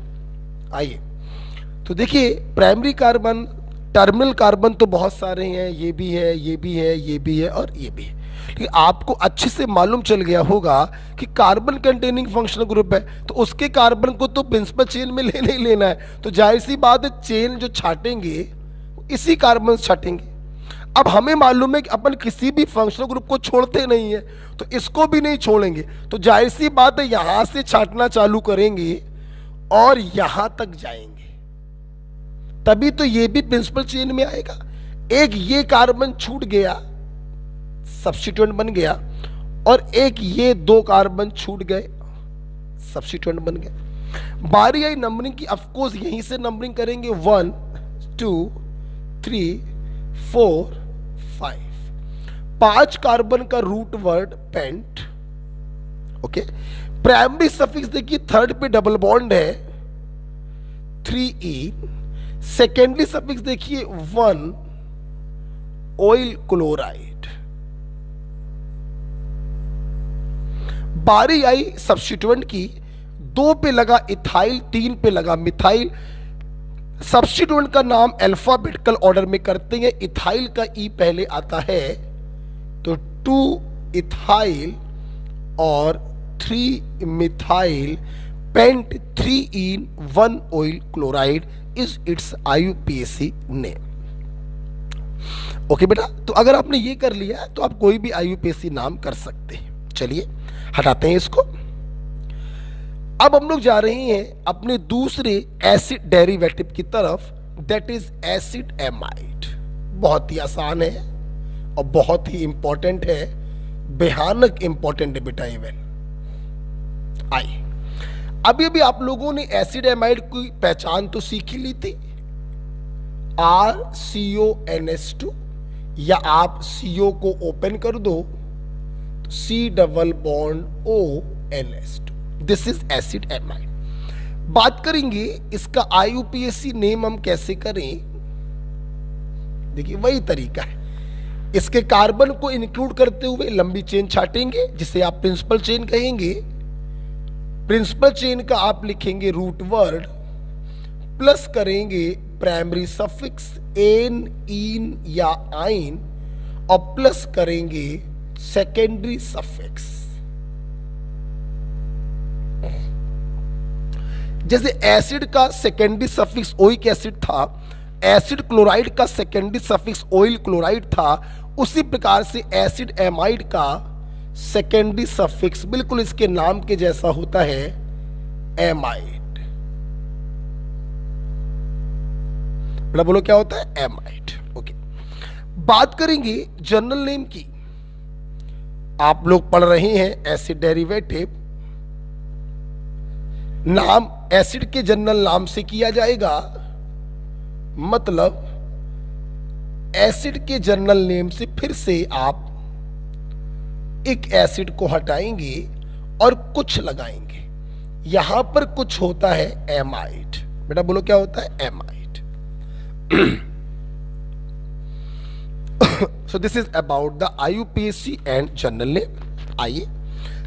आइए, तो देखिए, प्राइमरी कार्बन, टर्मिनल कार्बन तो बहुत सारे हैं, ये भी है, ये भी है, ये भी है और ये भी है। लेकिन आपको अच्छे से मालूम चल गया होगा कि कार्बन कंटेनिंग फंक्शनल ग्रुप है, तो उसके कार्बन को तो प्रिंसिपल चेन में लेना ही लेना है। तो जाहिर सी बात है, चेन जो छाटेंगे इसी कार्बन छाटेंगे। अब हमें मालूम है कि अपन किसी भी फंक्शनल ग्रुप को छोड़ते नहीं है, तो इसको भी नहीं छोड़ेंगे। तो जाहिर सी बात है, यहां से छाटना चालू करेंगे और यहां तक जाएंगे, तभी तो ये भी प्रिंसिपल चेन में आएगा। एक ये कार्बन छूट गया, सब्स्टिट्यूएंट बन गया, और एक ये 2 कार्बन छूट गए, सब्स्टिट्यूएंट बन गए। बारी आई नंबरिंग की, ऑफ कोर्स यहीं से नंबरिंग करेंगे, 1 2 3 4 5। 5 कार्बन का root word pent. Okay, primary suffix देखिए, थर्ड पे डबल बॉन्ड है 3E। सेकेंडरी सफिक्स देखिए 1 ऑयल क्लोराइड। बारी आई सब्स्टिट्यूएंट की, 2 पे लगा इथाइल, 3 पे लगा मिथाइल। सब्स्टिट्यूएंट का नाम अल्फाबेटिकल ऑर्डर में करते हैं। इथाइल का ई पहले आता है, तो 2 इथाइल और 3 methyl paint 3 1 oil chloride is its IUPAC name. Okay बेटा, तो अगर आपने ये कर लिया तो आप कोई भी IUPAC नाम कर सकते हैं। चलिए हटाते हैं इसको। अब हम लोग जा रहे हैं अपने दूसरे एसिड डेरिवेटिव की तरफ, दैट इज एसिड एमाइड। बहुत ही आसान है और बहुत ही इंपॉर्टेंट है, भयानक इंपॉर्टेंट है बेटा। इवन आइए, अभी अभी आप लोगों ने एसिड एमाइड की पहचान तो सीख ही ली थी, RCONS2, या आप CO को ओपन कर दो तो C double bond ONS2, this is acid amide. बात करेंगे इसका IUPAC नेम हम कैसे करें। देखिए वही तरीका है, इसके कार्बन को इंक्लूड करते हुए लंबी चेन छाटेंगे जिसे आप प्रिंसिपल चेन कहेंगे। प्रिंसिपल चेन का आप लिखेंगे रूट वर्ड, प्लस करेंगे प्राइमरी सफिक्स एन, इन या आइन, और प्लस करेंगे सेकेंडरी सफिक्स। जैसे एसिड का सेकेंडरी सफिक्स ओइक एसिड था, एसिड क्लोराइड का सेकेंडरी सफिक्स ऑयल क्लोराइड था, उसी प्रकार से एसिड एमाइड का सेकेंडरी सफिक्स बिल्कुल इसके नाम के जैसा होता है, एमाइड। बेटा बोलो क्या होता है, एमाइड। ओके, बात करेंगे जनरल नेम की। आप लोग पढ़ रहे हैं एसिड डेरिवेटिव, नाम एसिड के जनरल नाम से किया जाएगा, मतलब एसिड के जनरल नेम से फिर से आप एक एसिड को हटाएंगे और कुछ लगाएंगे। यहां पर कुछ होता है एमाइड। बेटा बोलो क्या होता है? Amide. So this is about the IUPAC and general name. आइए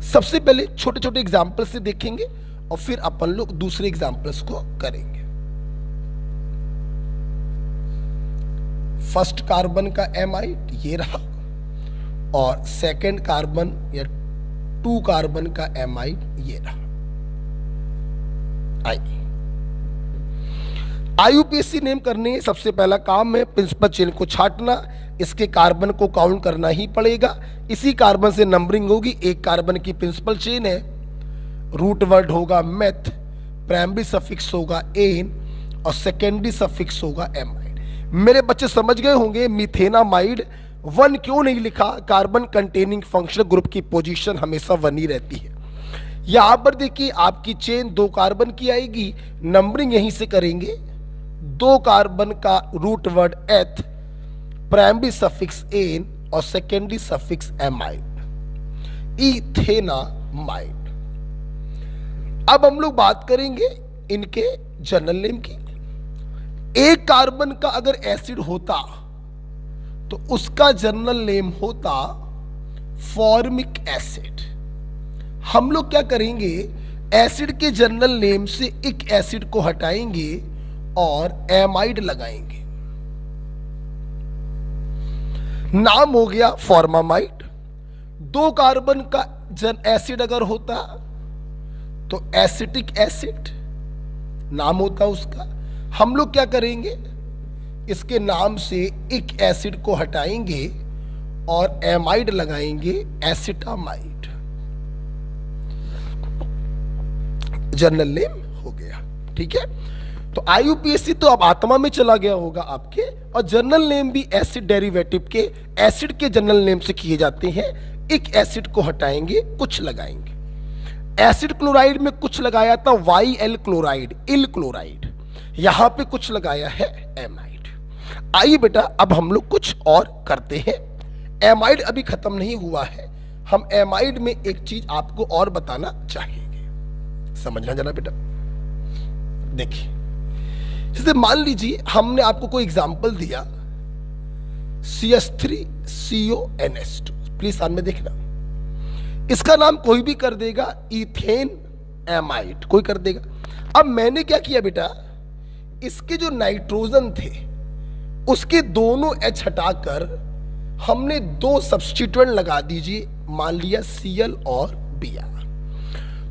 सबसे पहले छोटे छोटे एग्जाम्पल से देखेंगे और फिर अपन लोग दूसरे एग्जाम्पल्स को करेंगे। फर्स्ट कार्बन का एमाइड ये रहा और सेकंड कार्बन या 2 कार्बन का एमाइड ये रहा। आइए IUPAC नेम करने सबसे पहला काम है प्रिंसिपल चेन को छांटना। इसके कार्बन को काउंट करना ही पड़ेगा, इसी कार्बन से नंबरिंग होगी। एक कार्बन की प्रिंसिपल चेन है, रूट वर्ड होगा मेथ, प्राइमरी सफिक्स होगा एन और सेकेंडरी सफिक्स होगा एमाइड। मेरे बच्चे समझ गए होंगे मिथेनामाइड 1 क्यों नहीं लिखा? कार्बन कंटेनिंग फंक्शनल ग्रुप की पोजीशन हमेशा 1 ही रहती है। यहां पर देखिए आपकी चेन 2 कार्बन की आएगी, नंबरिंग यहीं से करेंगे। 2 कार्बन का root word eth, primary suffix ane और सेकेंडरी सफिक्स एमाइड, इथेनामाइड। अब हम लोग बात करेंगे इनके जनरल नेम की। एक कार्बन का अगर एसिड होता तो उसका जनरल नेम होता फॉर्मिक एसिड। हम लोग क्या करेंगे, एसिड के जनरल नेम से एक एसिड को हटाएंगे और एमाइड लगाएंगे। नाम हो गया फॉर्मामाइड। 2 कार्बन का एसिड अगर होता तो एसिटिक एसिड नाम होता उसका। हम लोग क्या करेंगे, इसके नाम से एक एसिड को हटाएंगे और एमाइड लगाएंगे, एसिटामाइड। जनरल नेम हो गया। ठीक है, तो IUPAC तो अब आत्मा में चला गया होगा आपके, और जनरल नेम भी एसिड डेरिवेटिव के एसिड के जनरल नेम से किए जाते हैं। एक एसिड को हटाएंगे, कुछ लगाएंगे। एसिड क्लोराइड में कुछ लगाया था YL क्लोराइड, इल क्लोराइड, यहां पे कुछ लगाया है एमाइड। आइए बेटा अब हम लोग कुछ और करते हैं। एमाइड अभी खत्म नहीं हुआ है, हम एमाइड में एक चीज आपको और बताना चाहेंगे, समझना जरा बेटा। देखिए जैसे मान लीजिए हमने आपको कोई एग्जाम्पल दिया CH3CONS2, प्लीज सामने देखना। इसका नाम कोई भी कर देगा इथेन एमाइड, कोई कर देगा। अब मैंने क्या किया बेटा, इसके जो नाइट्रोजन थे उसके दोनों H हटाकर हमने 2 सब्स्टिट्यूएंट लगा दीजिए, मान लिया Cl और Br।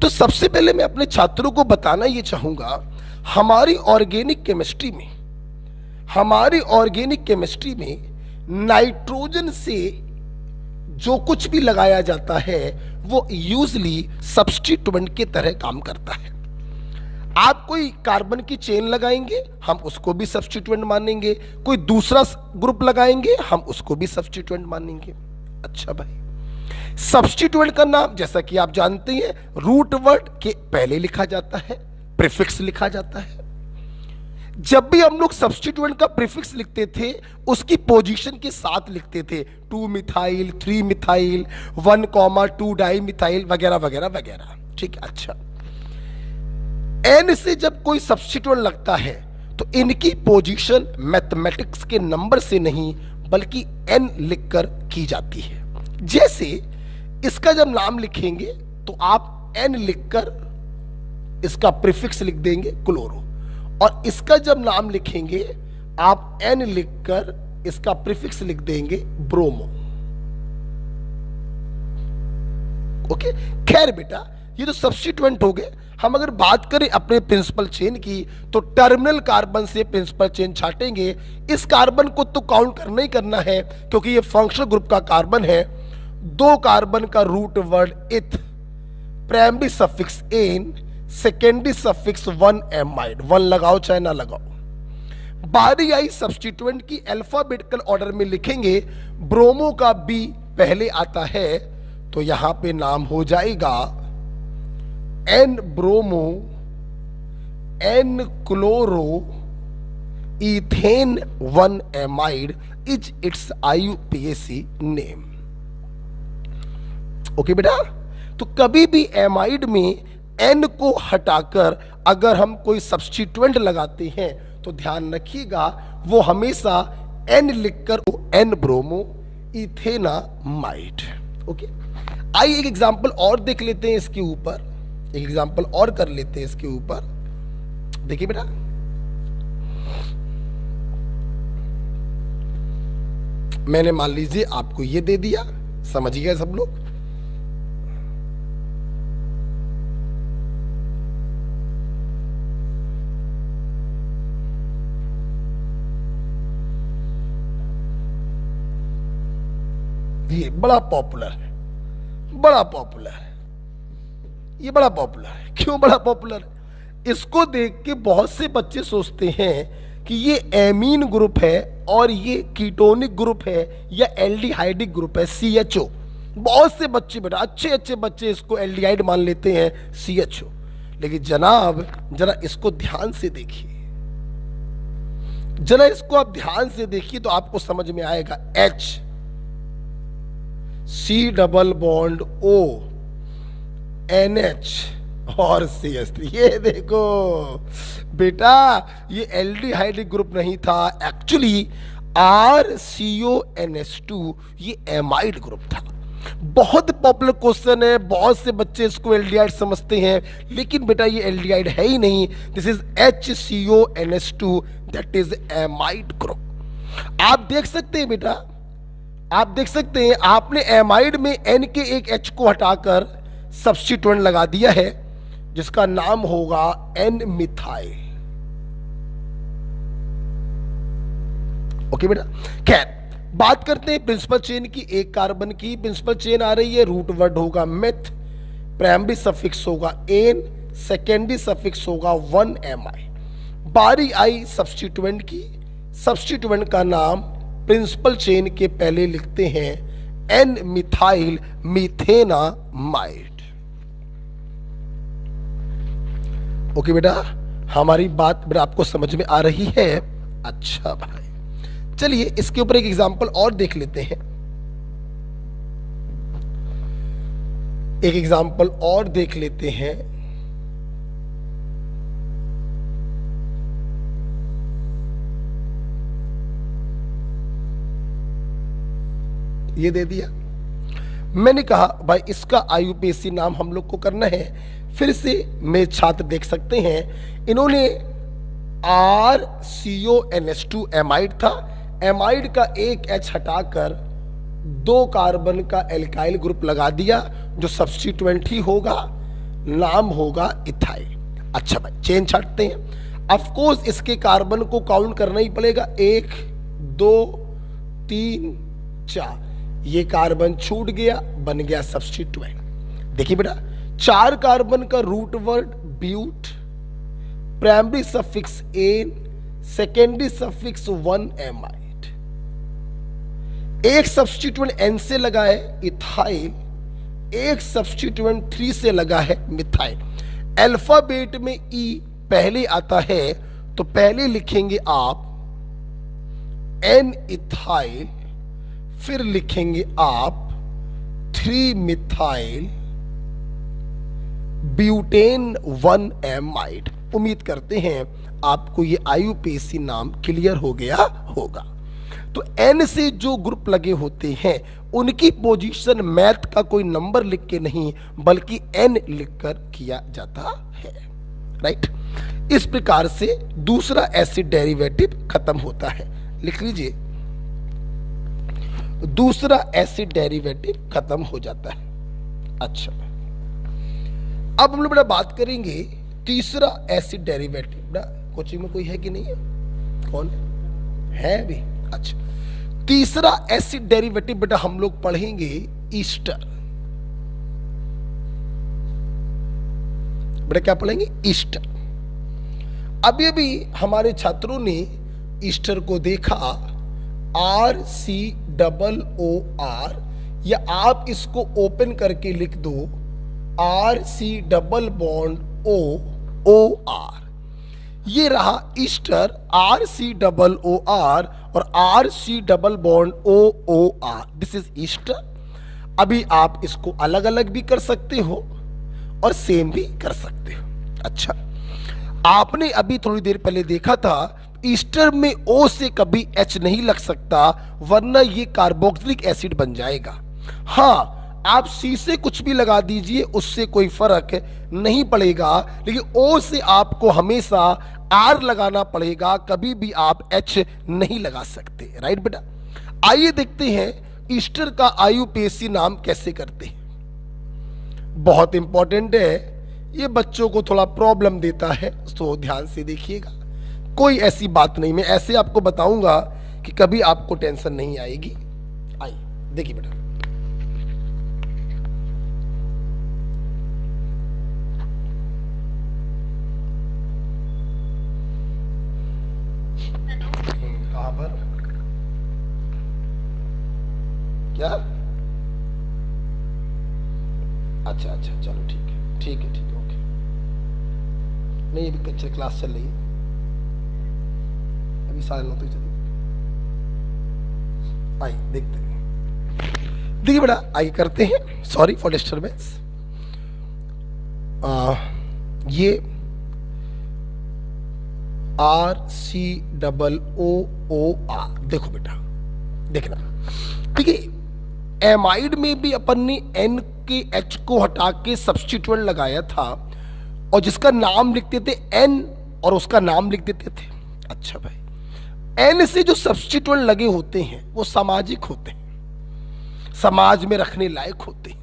तो सबसे पहले मैं अपने छात्रों को बताना ये चाहूंगा, हमारी ऑर्गेनिक केमिस्ट्री में नाइट्रोजन से जो कुछ भी लगाया जाता है वो यूजली सब्स्टिट्यूएंट के तरह काम करता है। आप कोई कार्बन की चेन लगाएंगे, हम उसको भी सब्स्टिट्यूएंट मानेंगे, कोई दूसरा ग्रुप लगाएंगे, हम उसको भी सब्स्टिट्यूएंट मानेंगे। अच्छा भाई, सब्स्टिट्यूएंट का नाम जैसा कि आप जानते हैं रूट वर्ड के पहले लिखा जाता है, प्रीफिक्स लिखा जाता है। जब भी हम लोग सब्स्टिट्यूएंट का प्रीफिक्स लिखते थे उसकी पोजीशन के साथ लिखते थे, 2 मिथाइल, 3 मिथाइल, 1,2 डाई मिथाइल वगैरह वगैरह वगैरह। ठीक है, अच्छा एन से जब कोई सब्स्टिट्यूएंट लगता है तो इनकी पोजीशन मैथमेटिक्स के नंबर से नहीं बल्कि एन लिखकर की जाती है। जैसे इसका जब नाम लिखेंगे तो आप एन लिखकर इसका प्रीफिक्स लिख देंगे क्लोरो, और इसका जब नाम लिखेंगे आप एन लिखकर इसका प्रीफिक्स लिख देंगे ब्रोमो। ओके, खैर बेटा ये तो सब्स्टिट्यूएंट हो गए। हम अगर बात करें अपने प्रिंसिपल चेन की तो टर्मिनल कार्बन से प्रिंसिपल चेन छाटेंगे। इस कार्बन को तो काउंट करना ही करना है क्योंकि ये फंक्शनल ग्रुप का कार्बन है। 2 कार्बन का root word eth, primary suffix N, secondary suffix 1 amide. 1 लगाओ चाहे ना लगाओ, बारी आई सब्स्टिट्यूएंट की, अल्फाबेटिकल ऑर्डर में लिखेंगे, ब्रोमो का बी पहले आता है तो यहां पे नाम हो जाएगा N bromo N chloro ethane 1 amide is its IUPAC name. Okay बेटा, तो कभी भी एमाइड में एन को हटाकर अगर हम कोई सब्स्टिट्यूएंट लगाते हैं तो ध्यान रखिएगा वो हमेशा एन लिखकर एन ब्रोमो इथेनामाइड। ओके, आइए एक एग्जांपल और देख लेते हैं इसके ऊपर, एक एग्जांपल और कर लेते हैं इसके ऊपर। देखिए बेटा, मैंने मान लीजिए आपको ये दे दिया, समझ गए सब लोग। ये बड़ा पॉपुलर है, बड़ा पॉपुलर है, ये बड़ा पॉपुलर है। क्यों बड़ा पॉपुलर है? इसको देख के बहुत से बच्चे सोचते हैं कि ये एमीन ग्रुप है और ये कीटोनिक ग्रुप है या एल्डिहाइडिक ग्रुप है, CHO। बहुत से बच्चे बेटा, अच्छे अच्छे बच्चे इसको एल्डिहाइड मान लेते हैं, CHO। लेकिन जनाब जरा इसको ध्यान से देखिए, जरा इसको आप ध्यान से देखिए तो आपको समझ में आएगा। H C double bond O NH और CH3। ये देखो बेटा, ये एल्डिहाइडिक ग्रुप नहीं था, एक्चुअली RCONH2 ये एमाइड ग्रुप था। बहुत पॉपुलर क्वेश्चन है, बहुत से बच्चे इसको एल्डिहाइड समझते हैं, लेकिन बेटा ये एल्डिहाइड है ही नहीं। This is HCONH2, that is amide group. आप देख सकते हैं बेटा, आप देख सकते हैं आपने एमाइड में N के एक H को हटाकर सब्स्टिट्यूएंट लगा दिया है जिसका नाम होगा N मिथाइल। ओके बेटा, खैर बात करते हैं प्रिंसिपल चेन की। एक कार्बन की प्रिंसिपल चेन आ रही है, रूट वर्ड होगा मेथ, प्राइमरी सफिक्स होगा एन, सेकेंडरी सफिक्स होगा 1 Mi। बारी आई सब्स्टिट्यूएंट की, सब्स्टिट्यूएंट का नाम प्रिंसिपल चेन के पहले लिखते हैं N मिथाइल मीथेनामाइड। ओके बेटा, हमारी बात बेटा आपको समझ में आ रही है? अच्छा भाई, चलिए इसके ऊपर एक एग्जांपल और देख लेते हैं, एक एग्जांपल और देख लेते हैं। ये दे दिया, मैंने कहा भाई इसका IUPAC नाम हम लोग को करना है। फिर से मेरे छात्र देख सकते हैं, इन्होंने RCONH2 एमाइड था, एमाइड का एक H हटाकर 2 कार्बन का एल्काइल ग्रुप लगा दिया जो सब्स्टिट्यूएंट ही होगा, नाम होगा इथाइल। अच्छा भाई, चेन छाटते हैं। ऑफ कोर्स इसके कार्बन को काउंट करना ही पड़ेगा, 1 2 3 4, ये कार्बन छूट गया, बन गया सब्स्टिट्यूएंट। देखिए बेटा, 4 कार्बन का root word but, primary suffix N, secondary suffix 1 amide, एक सब्स्टिट्यूएंट N से लगा है इथाइल, एक सब्स्टिट्यूएंट 3 से लगा है मिथाइल। अल्फाबेट में E पहले आता है तो पहले लिखेंगे आप N इथाइल, फिर लिखेंगे आप 3 मिथाइल ब्यूटेन 1 एमाइड। उम्मीद करते हैं आपको ये IUPAC नाम क्लियर हो गया होगा। तो N से जो ग्रुप लगे होते हैं उनकी पोजीशन मैथ का कोई नंबर लिख के नहीं बल्कि N लिखकर किया जाता है, राइट। इस प्रकार से दूसरा एसिड डेरिवेटिव खत्म होता है। लिख लीजिए, दूसरा एसिड डेरिवेटिव खत्म हो जाता है। अच्छा, अब हम लोग बेटा बात करेंगे तीसरा एसिड डेरिवेटिव। बेटा कोचिंग में कोई है कि नहीं है? कौन है भी? अच्छा, तीसरा एसिड डेरिवेटिव बेटा हम लोग पढ़ेंगे ईस्टर। बेटा क्या पढ़ेंगे? ईस्टर। अभी अभी हमारे छात्रों ने ईस्टर को देखा, RCOOR, या आप इसको ओपन करके लिख दो RCOOR। ये रहा ईस्टर, RCOOR और RCOOR, दिस इज ईस्टर। अभी आप इसको अलग अलग भी कर सकते हो और सेम भी कर सकते हो। अच्छा, आपने अभी थोड़ी देर पहले देखा था ईस्टर में O से कभी H नहीं लग सकता, वरना ये कार्बोक्सिलिक एसिड बन जाएगा। हाँ, आप C से कुछ भी लगा दीजिए, उससे कोई फर्क नहीं पड़ेगा, लेकिन O से आपको हमेशा R लगाना पड़ेगा, कभी भी आप H नहीं लगा सकते। राइट बेटा? आइए देखते हैं ईस्टर का IUPAC नाम कैसे करते हैं। बहुत इंपॉर्टेंट है, ये बच्चों को थोड़ा प्रॉब्लम देता है, तो ध्यान से देखिएगा। कोई ऐसी बात नहीं, मैं ऐसे आपको बताऊंगा कि कभी आपको टेंशन नहीं आएगी। आइए देखिए बेटा, कहां पर क्या? अच्छा अच्छा, चलो ठीक है ठीक है ठीक है, ओके। नहीं, अभी कच्चे क्लास चल रही है, अभी 9:30 तक चलेगी। आइए देखते हैं। देखिए बेटा, आइए करते हैं। Sorry for disturbance. ये RCOOR, देखो बेटा, देखना। ठीक है, एमाइड में भी अपन ने N के H को हटा के सब्स्टिट्यूएंट लगाया था, और जिसका नाम लिखते थे N और उसका नाम लिख देते थे। अच्छा भाई, N से जो सब्स्टिट्यूएंट लगे होते हैं वो सामाजिक होते हैं, समाज में रखने लायक होते हैं।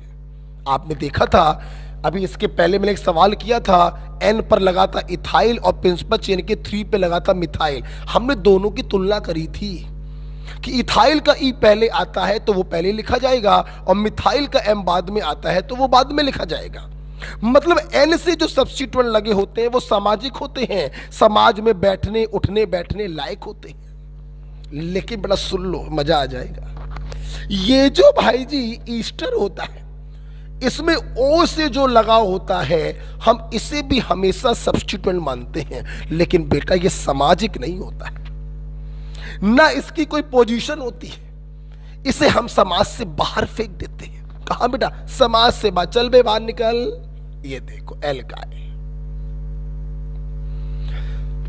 आपने देखा था, अभी इसके पहले मैंने एक सवाल किया था, N पर लगा था इथाइल और प्रिंसिपल चेन के 3 पे लगा था मिथाइल। हमने दोनों की तुलना करी थी कि इथाइल का ई पहले आता है तो वो पहले लिखा जाएगा, और मिथाइल का एम बाद में आता है तो वो बाद में लिखा जाएगा। मतलब N से जो सब्स्टिट्यूएंट लगे होते हैं वो सामाजिक होते हैं, समाज में बैठने उठने बैठने लायक होते हैं। लेकिन बड़ा सुन लो, मजा आ जाएगा। ये जो भाई जी ईस्टर होता है, इसमें O से जो लगा होता है, हम इसे भी हमेशा सब्स्टिट्यूएंट मानते हैं, लेकिन बेटा ये सामाजिक नहीं होता है, ना इसकी कोई पोजीशन होती है, इसे हम समाज से बाहर फेंक देते हैं। कहां बेटा? समाज से बाहर। चल बे बाहर निकल। ये देखो एल का है,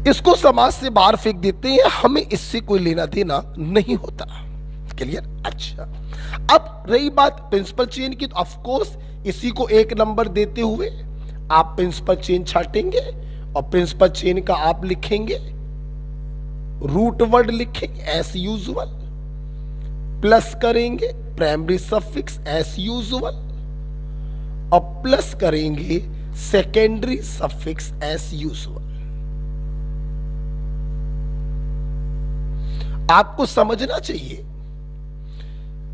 इसको समाज से बाहर फेंक देते हैं, हमें इससे कोई लेना देना नहीं होता। क्लियर? अच्छा, अब रही बात प्रिंसिपल चेन की, तो ऑफ कोर्स इसी को 1 नंबर देते हुए आप प्रिंसिपल चेन छाटेंगे, और प्रिंसिपल चेन का आप लिखेंगे रूट वर्ड लिखेंगे एस यूजुअल, प्लस करेंगे प्राइमरी सफिक्स एस यूजुअल, और प्लस करेंगे सेकेंडरी सफिक्स एस यूजुअल। आपको समझना चाहिए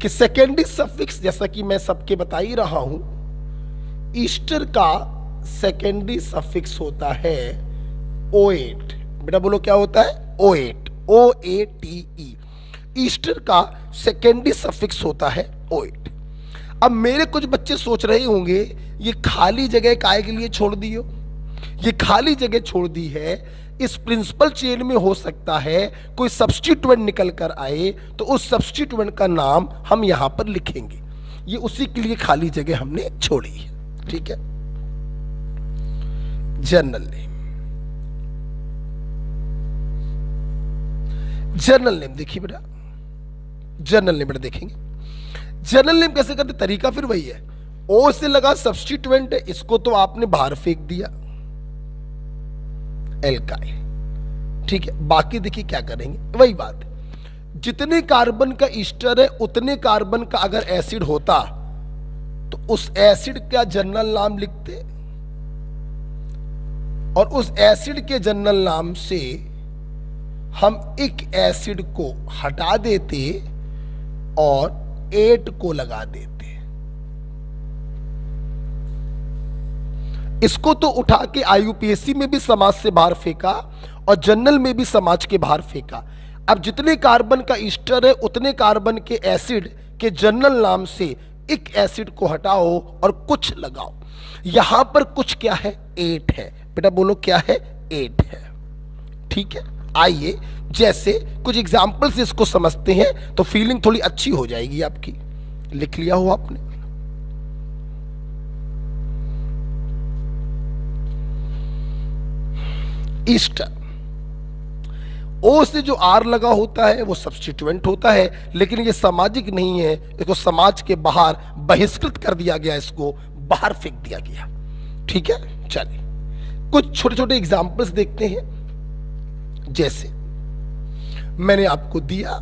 कि सेकेंडरी सफिक्स, जैसा कि मैं सबके बता ही रहा हूं, ईस्टर का सेकेंडरी सफिक्स होता है O8। बेटा बोलो क्या होता है? O8, OATE। ईस्टर का सेकेंडरी सफिक्स होता है O8। अब मेरे कुछ बच्चे सोच रहे होंगे ये खाली जगह काहे के लिए छोड़ दी हो? ये खाली जगह छोड़ दी है, इस प्रिंसिपल चेन में हो सकता है कोई सब्स्टिट्यूएंट निकल कर आए, तो उस सब्स्टिट्यूएंट का नाम हम यहां पर लिखेंगे। ये उसी के लिए खाली जगह हमने छोड़ी है। ठीक है, जर्नल नेम। जर्नल नेम देखिए बेटा, जर्नल नेम बेटा देखेंगे जर्नल नेम कैसे करते, तरीका फिर वही है। ओ से लगा सब्स्टिट्यूएंट है, इसको तो आपने बाहर फेंक दिया, एल्काइल। ठीक है, बाकी देखिए क्या करेंगे, वही बात है, जितने कार्बन का ईस्टर है उतने कार्बन का अगर एसिड होता तो उस एसिड का जर्नल नाम लिखते, और उस एसिड के जर्नल नाम से हम एक एसिड को हटा देते और 8 को लगा देते। इसको तो उठा के IUPAC में भी समाज से बाहर फेंका और जर्नल में भी समाज के बाहर फेंका, अब जितने कार्बन का ईस्टर है उतने कार्बन के एसिड के जनरल नाम से एक एसिड को हटाओ और कुछ लगाओ। यहां पर कुछ क्या है? 8 है। बेटा बोलो क्या है? 8 है। ठीक है, आइए जैसे कुछ एग्जाम्पल से इसको समझते हैं तो फीलिंग थोड़ी अच्छी हो जाएगी आपकी। लिख लिया हो आपने? ईस्टर, ओ से जो आर लगा होता है वो सब्स्टिट्यूएंट होता है, लेकिन ये सामाजिक नहीं है, इसको समाज के बाहर बहिष्कृत कर दिया गया, इसको बाहर फेंक दिया गया। ठीक है, चलिए कुछ छोटे छोटे एग्जाम्पल्स देखते हैं। जैसे मैंने आपको दिया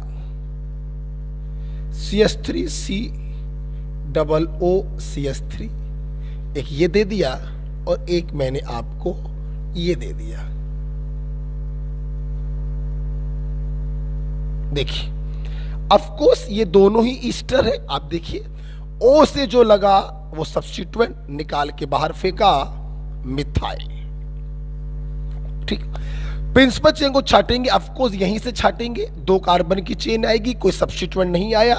CH3COO-CH3, एक ये दे दिया और एक मैंने आपको ये दे दिया। देखिए ऑफ कोर्स ये दोनों ही ईस्टर है। आप देखिए ओ से जो लगा वो सब्स्टिट्यूएंट, निकाल के बाहर फेंका मिथाइल। ठीक, प्रिंसिपल चेन को छाटेंगे, ऑफ कोर्स यहीं से छाटेंगे, 2 कार्बन की चेन आएगी, कोई सब्स्टिट्यूएंट नहीं आया,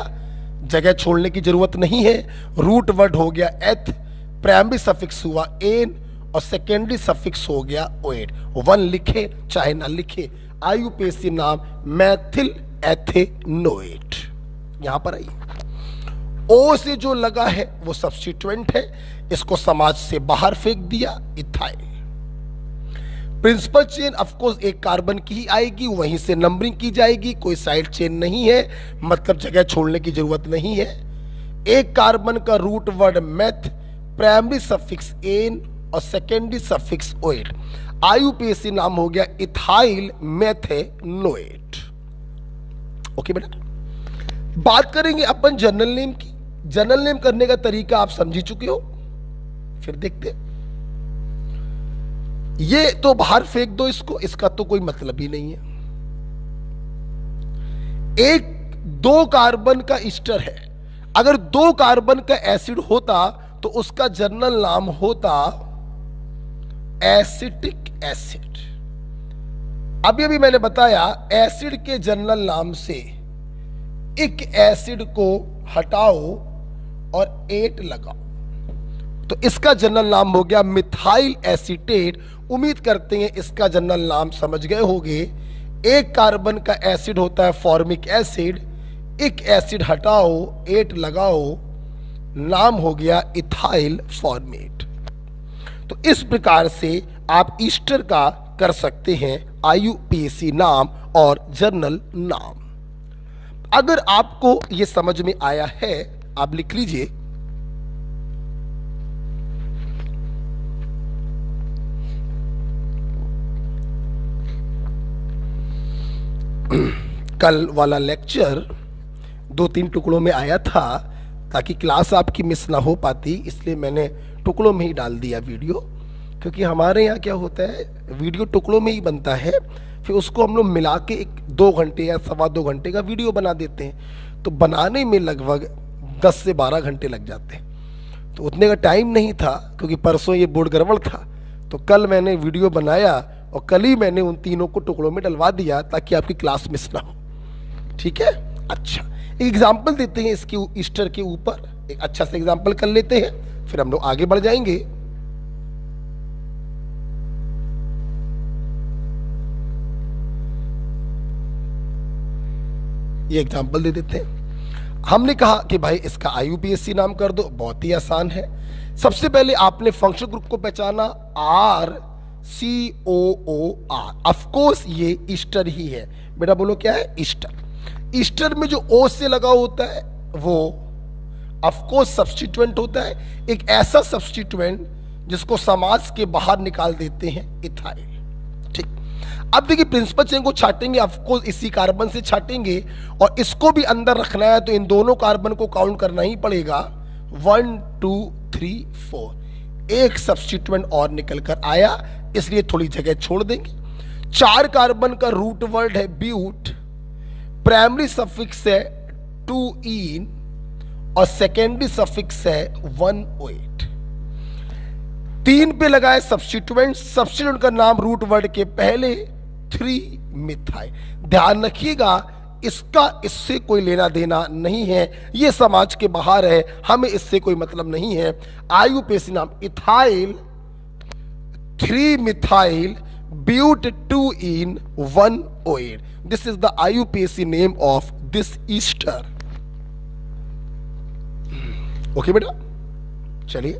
जगह छोड़ने की जरूरत नहीं है। रूट वर्ड हो गया एथ, प्राइमरी सफिक्स हुआ एन और सेकेंडरी सफिक्स हो गया ओएट। 1 लिखे चाहे ना लिखे, आईयूपीएसी नाम मैथिल एथेनोएट। यहां पर आइए, ओ से जो लगा है वो सब्स्टिट्यूएंट है, इसको समाज से बाहर फेंक दिया, ethyl. Principal chain of course एक कार्बन की ही आएगी, वहीं से नंबरिंग की जाएगी, कोई साइड चेन नहीं है, मतलब जगह छोड़ने की जरूरत नहीं है। एक कार्बन का root word meth, primary suffix ane और सेकेंडरी सफिक्स ओएट। आईयूपीएसी नाम हो गया इथाइल मेथेनोएट। ओके बेटा, बात करेंगे अपन जनरल नेम की। जनरल नेम करने का तरीका आप समझ चुके हो, फिर देखते हैं। ये तो बाहर फेंक दो इसको, इसका तो कोई मतलब ही नहीं है। एक 2 कार्बन का ईस्टर है, अगर 2 कार्बन का एसिड होता तो उसका जनरल नाम होता एसिटिक एसिड। अभी अभी मैंने बताया एसिड के जनरल नाम से एक एसिड को हटाओ और 8 लगाओ, तो इसका जनरल नाम हो गया मिथाइल एसीटेट। उम्मीद करते हैं इसका जनरल नाम समझ गए होंगे। एक कार्बन का एसिड होता है फॉर्मिक एसिड, एक एसिड हटाओ 8 लगाओ, नाम हो गया इथाइल फॉर्मेट। तो इस प्रकार से आप ईस्टर का कर सकते हैं आईयूपीएसी नाम और जर्नल नाम। अगर आपको यह समझ में आया है आप लिख लीजिए कल वाला लेक्चर 2-3 टुकड़ों में आया था ताकि क्लास आपकी मिस ना हो पाती, इसलिए मैंने टुकड़ों में ही डाल दिया वीडियो। क्योंकि हमारे यहाँ क्या होता है, वीडियो टुकड़ों में ही बनता है, फिर उसको हम लोग मिला के 2 घंटे या 2.25 घंटे का वीडियो बना देते हैं, तो बनाने में लगभग 10 से 12 घंटे लग जाते हैं। तो उतने का टाइम नहीं था, क्योंकि परसों ये बोर्ड गड़बड़ था, तो कल मैंने वीडियो बनाया और कल ही मैंने उन तीनों को टुकड़ों में डलवा दिया ताकि आपकी क्लास मिस ना हो। ठीक है, अच्छा एक एग्जाम्पल देते हैं इसके ईस्टर के ऊपर, एक अच्छा सा एग्जाम्पल कर लेते हैं, फिर हम लोग आगे बढ़ जाएंगे। ये एग्जाम्पल दे देते हैं। हमने कहा कि भाई इसका आईयूपीएसी नाम कर दो, बहुत ही आसान है। सबसे पहले आपने फंक्शन ग्रुप को पहचाना, RCOOR। ऑफ कोर्स ये ईस्टर ही है। बेटा बोलो क्या है? ईस्टर। ईस्टर में जो O से लगा होता है वो ऑफ कोर्स सब्स्टिट्यूएंट होता है, एक ऐसा सब्स्टिट्यूएंट जिसको समाज के बाहर निकाल देते हैं, इथाइल। ठीक, अब देखिए प्रिंसिपल चेन को छाटेंगे, ऑफ कोर्स इसी कार्बन से छाटेंगे और इसको भी अंदर रखना है, तो इन दोनों कार्बन को काउंट करना ही पड़ेगा। 1 2 3 4, एक सब्स्टिट्यूएंट और निकल कर आया, इसलिए थोड़ी जगह छोड़ देंगे। 4 कार्बन का रूट वर्ड है ब्यूट, प्राइमरी सफिक्स है 2-इन और सेकेंडरी सफिक्स है 1-OH। 3 पे लगाए सब्स्टिट्यूएंट, सब्स्टिट्यूएंट का नाम रूट वर्ड के पहले 3 मिथाइल। ध्यान रखिएगा, इसका इससे कोई लेना देना नहीं है, ये समाज के बाहर है, हमें इससे कोई मतलब नहीं है। आईयूपीएसी नाम ethyl 3 methyl but 2 ene 1 OH। This is the IUPAC name of this ester. Okay बेटा, चलिए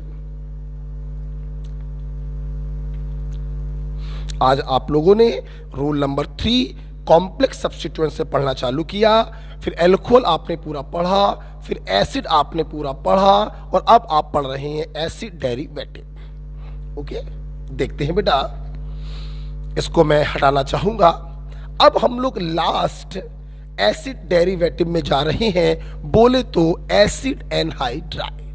आज आप लोगों ने रूल नंबर 3 कॉम्प्लेक्स सब्स्टिट्यूएंट से पढ़ना चालू किया, फिर एल्कोहल आपने पूरा पढ़ा, फिर एसिड आपने पूरा पढ़ा, और अब आप पढ़ रहे हैं एसिड डेरिवेटिव। ओके, देखते हैं बेटा, इसको मैं हटाना चाहूंगा। अब हम लोग लास्ट एसिड डेरिवेटिव में जा रहे हैं, बोले तो एसिड एनहाइड्राइड।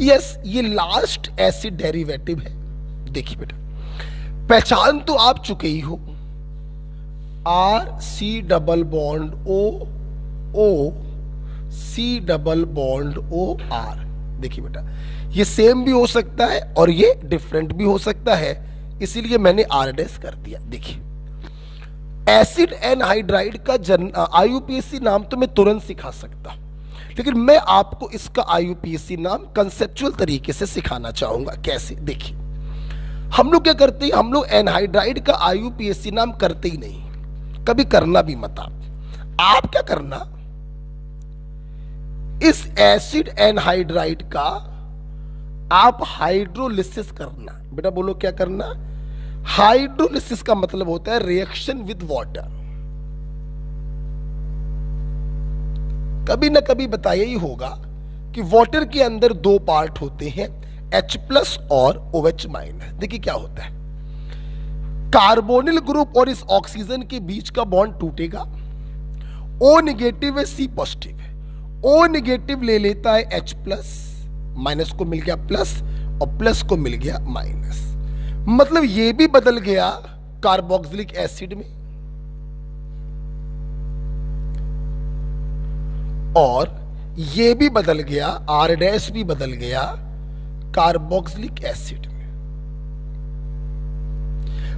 यस, ये लास्ट एसिड डेरिवेटिव है। देखिए बेटा, पहचान तो आप चुके ही हो, RC double bond O C double bond OR। देखिए बेटा, ये सेम भी हो सकता है और ये डिफरेंट भी हो सकता है, इसीलिए मैंने R' कर दिया। देखिए, एसिड एनहाइड्राइड का IUPAC नाम तो मैं तुरंत सिखा सकता, लेकिन मैं आपको इसका IUPAC नाम कंसेप्चुअल तरीके से सिखाना चाहूंगा। कैसे? देखिए, हम लोग क्या करते हैं, हम लोग एनहाइड्राइड का IUPAC नाम करते ही नहीं, कभी करना भी मत। आप क्या करना, इस एसिड एनहाइड्राइड का आप हाइड्रोलिसिस करना। बेटा बोलो, क्या करना? हाइड्रोलिसिस का मतलब होता है रिएक्शन विद वाटर। कभी ना कभी बताया ही होगा कि वाटर के अंदर 2 पार्ट होते हैं, H+ और OH-। देखिए क्या होता है, कार्बोनिल ग्रुप और इस ऑक्सीजन के बीच का बॉन्ड टूटेगा, O नेगेटिव है, C पॉजिटिव है, O नेगेटिव ले लेता है H+, माइनस को मिल गया प्लस और प्लस को मिल गया माइनस, मतलब ये भी बदल गया कार्बोक्सिलिक एसिड में और ये भी बदल गया, R' भी बदल गया कार्बोक्सिलिक एसिड में।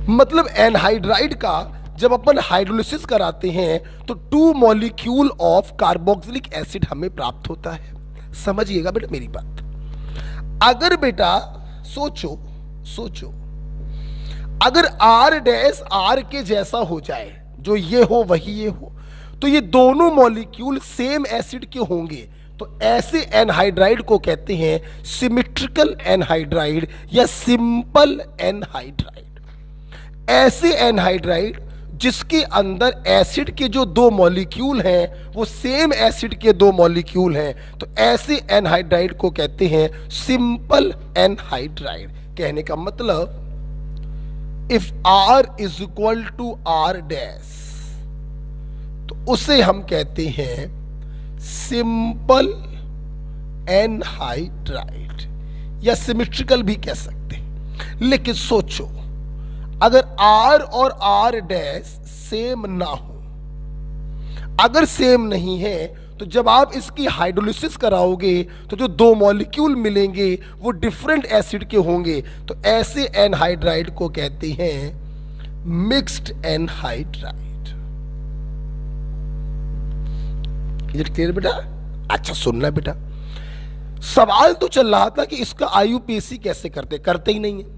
मतलब एनहाइड्राइड का जब अपन हाइड्रोलिसिस कराते हैं तो 2 मॉलिक्यूल ऑफ कार्बोक्सिलिक एसिड हमें प्राप्त होता है। समझिएगा बेटा मेरी बात। अगर बेटा सोचो अगर R' के जैसा हो जाए, जो ये हो वही ये हो, तो ये दोनों मॉलिक्यूल सेम एसिड के होंगे, तो ऐसे एनहाइड्राइड को कहते हैं सिमेट्रिकल एनहाइड्राइड या सिंपल एनहाइड्राइड। ऐसे एनहाइड्राइड जिसके अंदर एसिड के जो 2 मॉलिक्यूल हैं वो सेम एसिड के 2 मॉलिक्यूल हैं, तो ऐसे एनहाइड्राइड को कहते हैं सिंपल एनहाइड्राइड। कहने का मतलब if R is equal to R dash, तो उसे हम कहते हैं सिंपल एनहाइड्राइड या सिमेट्रिकल भी कह सकते हैं। लेकिन सोचो, अगर R और R डैश सेम ना हो, अगर सेम नहीं है, तो जब आप इसकी हाइड्रोलिसिस कराओगे तो जो 2 मॉलिक्यूल मिलेंगे वो डिफरेंट एसिड के होंगे, तो ऐसे एनहाइड्राइड को कहते हैं mixed anhydride. Is it clear बेटा? अच्छा सुनना बेटा, सवाल तो चल रहा था कि इसका IUPAC कैसे करते ही नहीं है,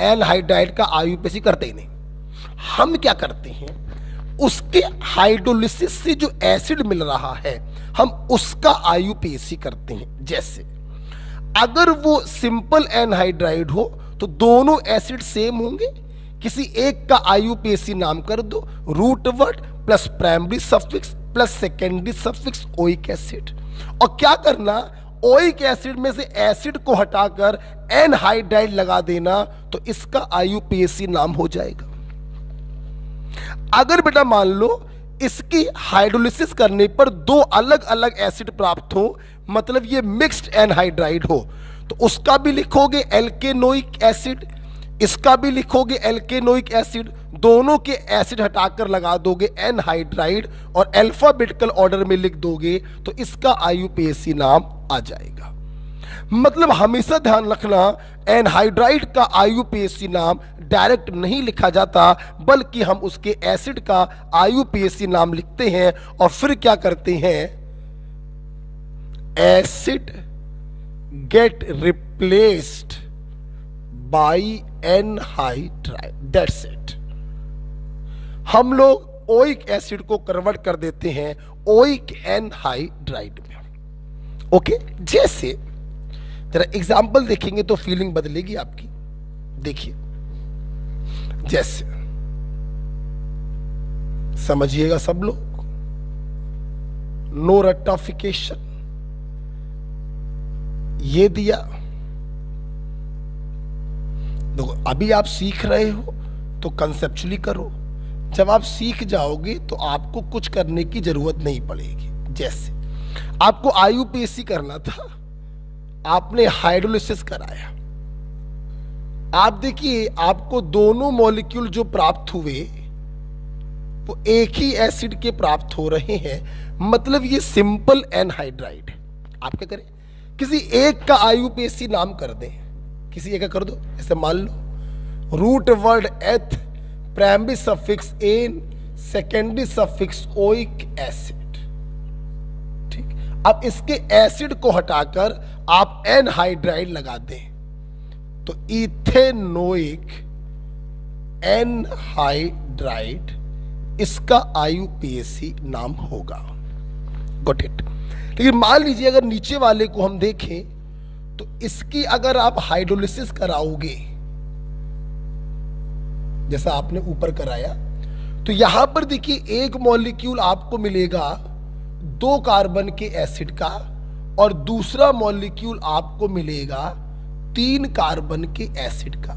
एनहाइड्राइड का IUPAC करते ही नहीं। हम क्या करते हैं, उसके हाइड्रोलिसिस से जो एसिड मिल रहा है हम उसका IUPAC करते हैं। जैसे अगर वो सिंपल एनहाइड्राइड हो तो दोनों एसिड सेम होंगे, किसी एक का IUPAC नाम कर दो root word plus primary suffix plus secondary suffix oic acid, और क्या करना, ओइक एसिड में से एसिड को हटाकर एनहाइड्राइड लगा देना, तो इसका IUPAC नाम हो जाएगा। अगर बेटा मान लो इसकी हाइड्रोलिसिस करने पर 2 अलग अलग एसिड प्राप्त हो, मतलब ये मिक्स्ड एनहाइड्राइड हो, तो उसका भी लिखोगे एल्केनोइक एसिड, इसका भी लिखोगे एल्केनोइक एसिड, दोनों के एसिड हटाकर लगा दोगे एनहाइड्राइड और अल्फाबेटिकल ऑर्डर में लिख दोगे तो इसका IUPAC नाम आ जाएगा। मतलब हमेशा ध्यान रखना, एनहाइड्राइड का IUPAC नाम डायरेक्ट नहीं लिखा जाता, बल्कि हम उसके एसिड का IUPAC नाम लिखते हैं और फिर क्या करते हैं, acid gate replaced by anhydride, that's it. हम लोग ओइक एसिड को कन्वर्ट कर देते हैं ओइक एनहाइड्राइड में। ओके, जैसे जरा एग्जाम्पल देखेंगे तो फीलिंग बदलेगी आपकी। देखिए, जैसे समझिएगा सब लोग, नो रट्टाफिकेशन, ये दिया। देखो, अभी आप सीख रहे हो तो कंसेप्चुअली करो, जब आप सीख जाओगे तो आपको कुछ करने की जरूरत नहीं पड़ेगी। जैसे आपको IUPAC करना था, आपने हाइड्रोलिसिस कराया, आप देखिए आपको दोनों मॉलिक्यूल जो प्राप्त हुए वो एक ही एसिड के प्राप्त हो रहे हैं, मतलब ये सिंपल एनहाइड्राइड है। आप क्या करें, किसी एक का IUPAC नाम कर दें, किसी एक का कर दो। जैसे मान लो root word eth, primary suffix N, secondary suffix oic acid. ठीक, अब इसके एसिड को हटाकर आप एनहाइड्राइड लगा दें तो इथेनोइक एनहाइड्राइड, इसका IUPAC नाम होगा। Got it. लेकिन मान लीजिए अगर नीचे वाले को हम देखें तो इसकी अगर आप हाइड्रोलिसिस कराओगे, जैसा आपने ऊपर कराया, तो यहां पर देखिए एक मॉलिक्यूल आपको मिलेगा 2 कार्बन के एसिड का और दूसरा मॉलिक्यूल आपको मिलेगा 3 कार्बन के एसिड का।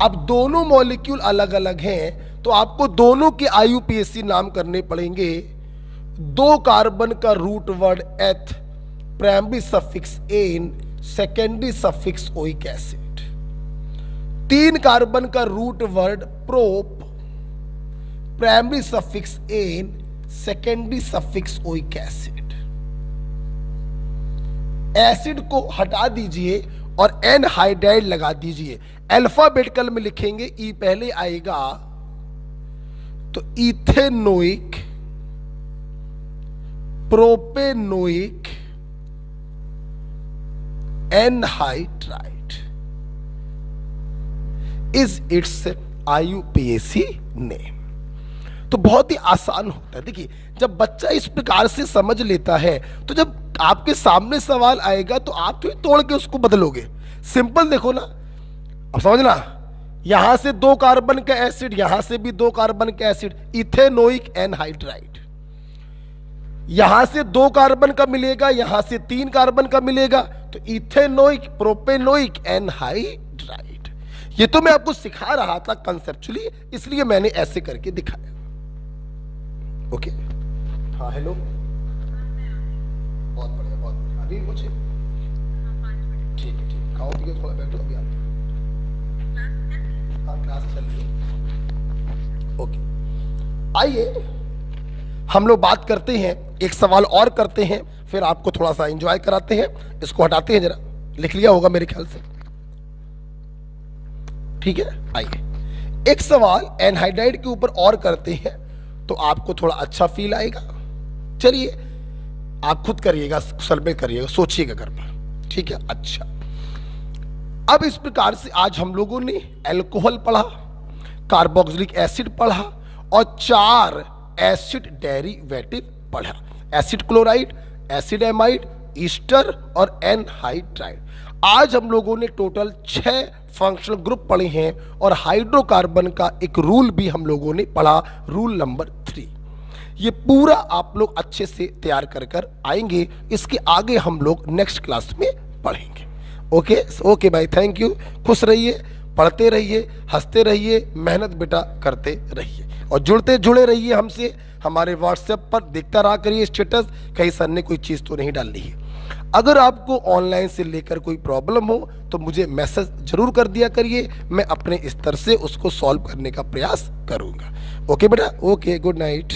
अब दोनों मॉलिक्यूल अलग अलग हैं तो आपको दोनों के IUPAC नाम करने पड़ेंगे। 2 कार्बन का root word eth, primary suffix N, secondary suffix oic acid. 3 carbon का root word prop, primary suffix N, secondary suffix oic acid. Acid को हटा दीजिए और एनहाइड्राइड लगा दीजिए। अल्फाबेटिकल में लिखेंगे, ई पहले आएगा तो ethanoic, propanoic anhydride is its IUPAC name. तो बहुत ही आसान होता है। देखिए, जब बच्चा इस प्रकार से समझ लेता है तो जब आपके सामने सवाल आएगा तो आप तो तोड़ के उसको बदलोगे। सिंपल देखो ना, अब समझना, यहां से 2 कार्बन का एसिड, यहां से भी 2 कार्बन का एसिड, इथेनोइक एनहाइड्राइड। यहां से 2 कार्बन का मिलेगा, यहां से 3 कार्बन का मिलेगा, तो इथेनोइक प्रोपेनोइक एनहाइड्राइड। ये तो मैं आपको सिखा रहा था कंसेप्चुअली, इसलिए मैंने ऐसे करके दिखाया। ओके, हाँ हेलो, बहुत बढ़िया, बहुत बढ़िया। अभी पूछे, ठीक है, ठीक, खाओ पियो, थोड़ा बैठो, अभी आते। हाँ, क्लास चल रही है। ओके, आइए हम लोग बात करते हैं, एक सवाल और करते हैं, फिर आपको थोड़ा सा एंजॉय कराते हैं। इसको हटाते हैं, जरा लिख लिया होगा मेरे ख्याल से, ठीक है। आइए एक सवाल एनहाइड्राइड के ऊपर और करते हैं तो आपको थोड़ा अच्छा फील आएगा। चलिए आप खुद करिएगा, सलबे करिएगा, सोचिएगा घर पर, ठीक है। अच्छा, अब इस प्रकार से आज हम लोगों ने अल्कोहल पढ़ा, कार्बोक्सिलिक एसिड पढ़ा और 4 एसिड डेरिवेटिव पढ़ा। Acid chloride, acid amide, Easter और एनहाइड्राइड। आज हम लोगों ने टोटल 6 फंक्शनल ग्रुप पढ़े हैं और हाइड्रोकार्बन का एक रूल भी हम लोगों ने पढ़ा, रूल नंबर 3। ये पूरा आप लोग अच्छे से तैयार कर आएंगे। इसके आगे हम लोग नेक्स्ट क्लास में पढ़ेंगे। ओके ओके भाई, थैंक यू। खुश रहिए, पढ़ते रहिए, हंसते रहिए, मेहनत बेटा करते रहिए और जुड़े रहिए हमसे। हमारे व्हाट्सएप पर देखता रहा करिए स्टेटस, कहीं सर ने कोई चीज़ तो नहीं डाल ली है। अगर आपको ऑनलाइन से लेकर कोई प्रॉब्लम हो तो मुझे मैसेज जरूर कर दिया करिए, मैं अपने स्तर से उसको सॉल्व करने का प्रयास करूंगा। ओके बेटा, ओके, गुड नाइट।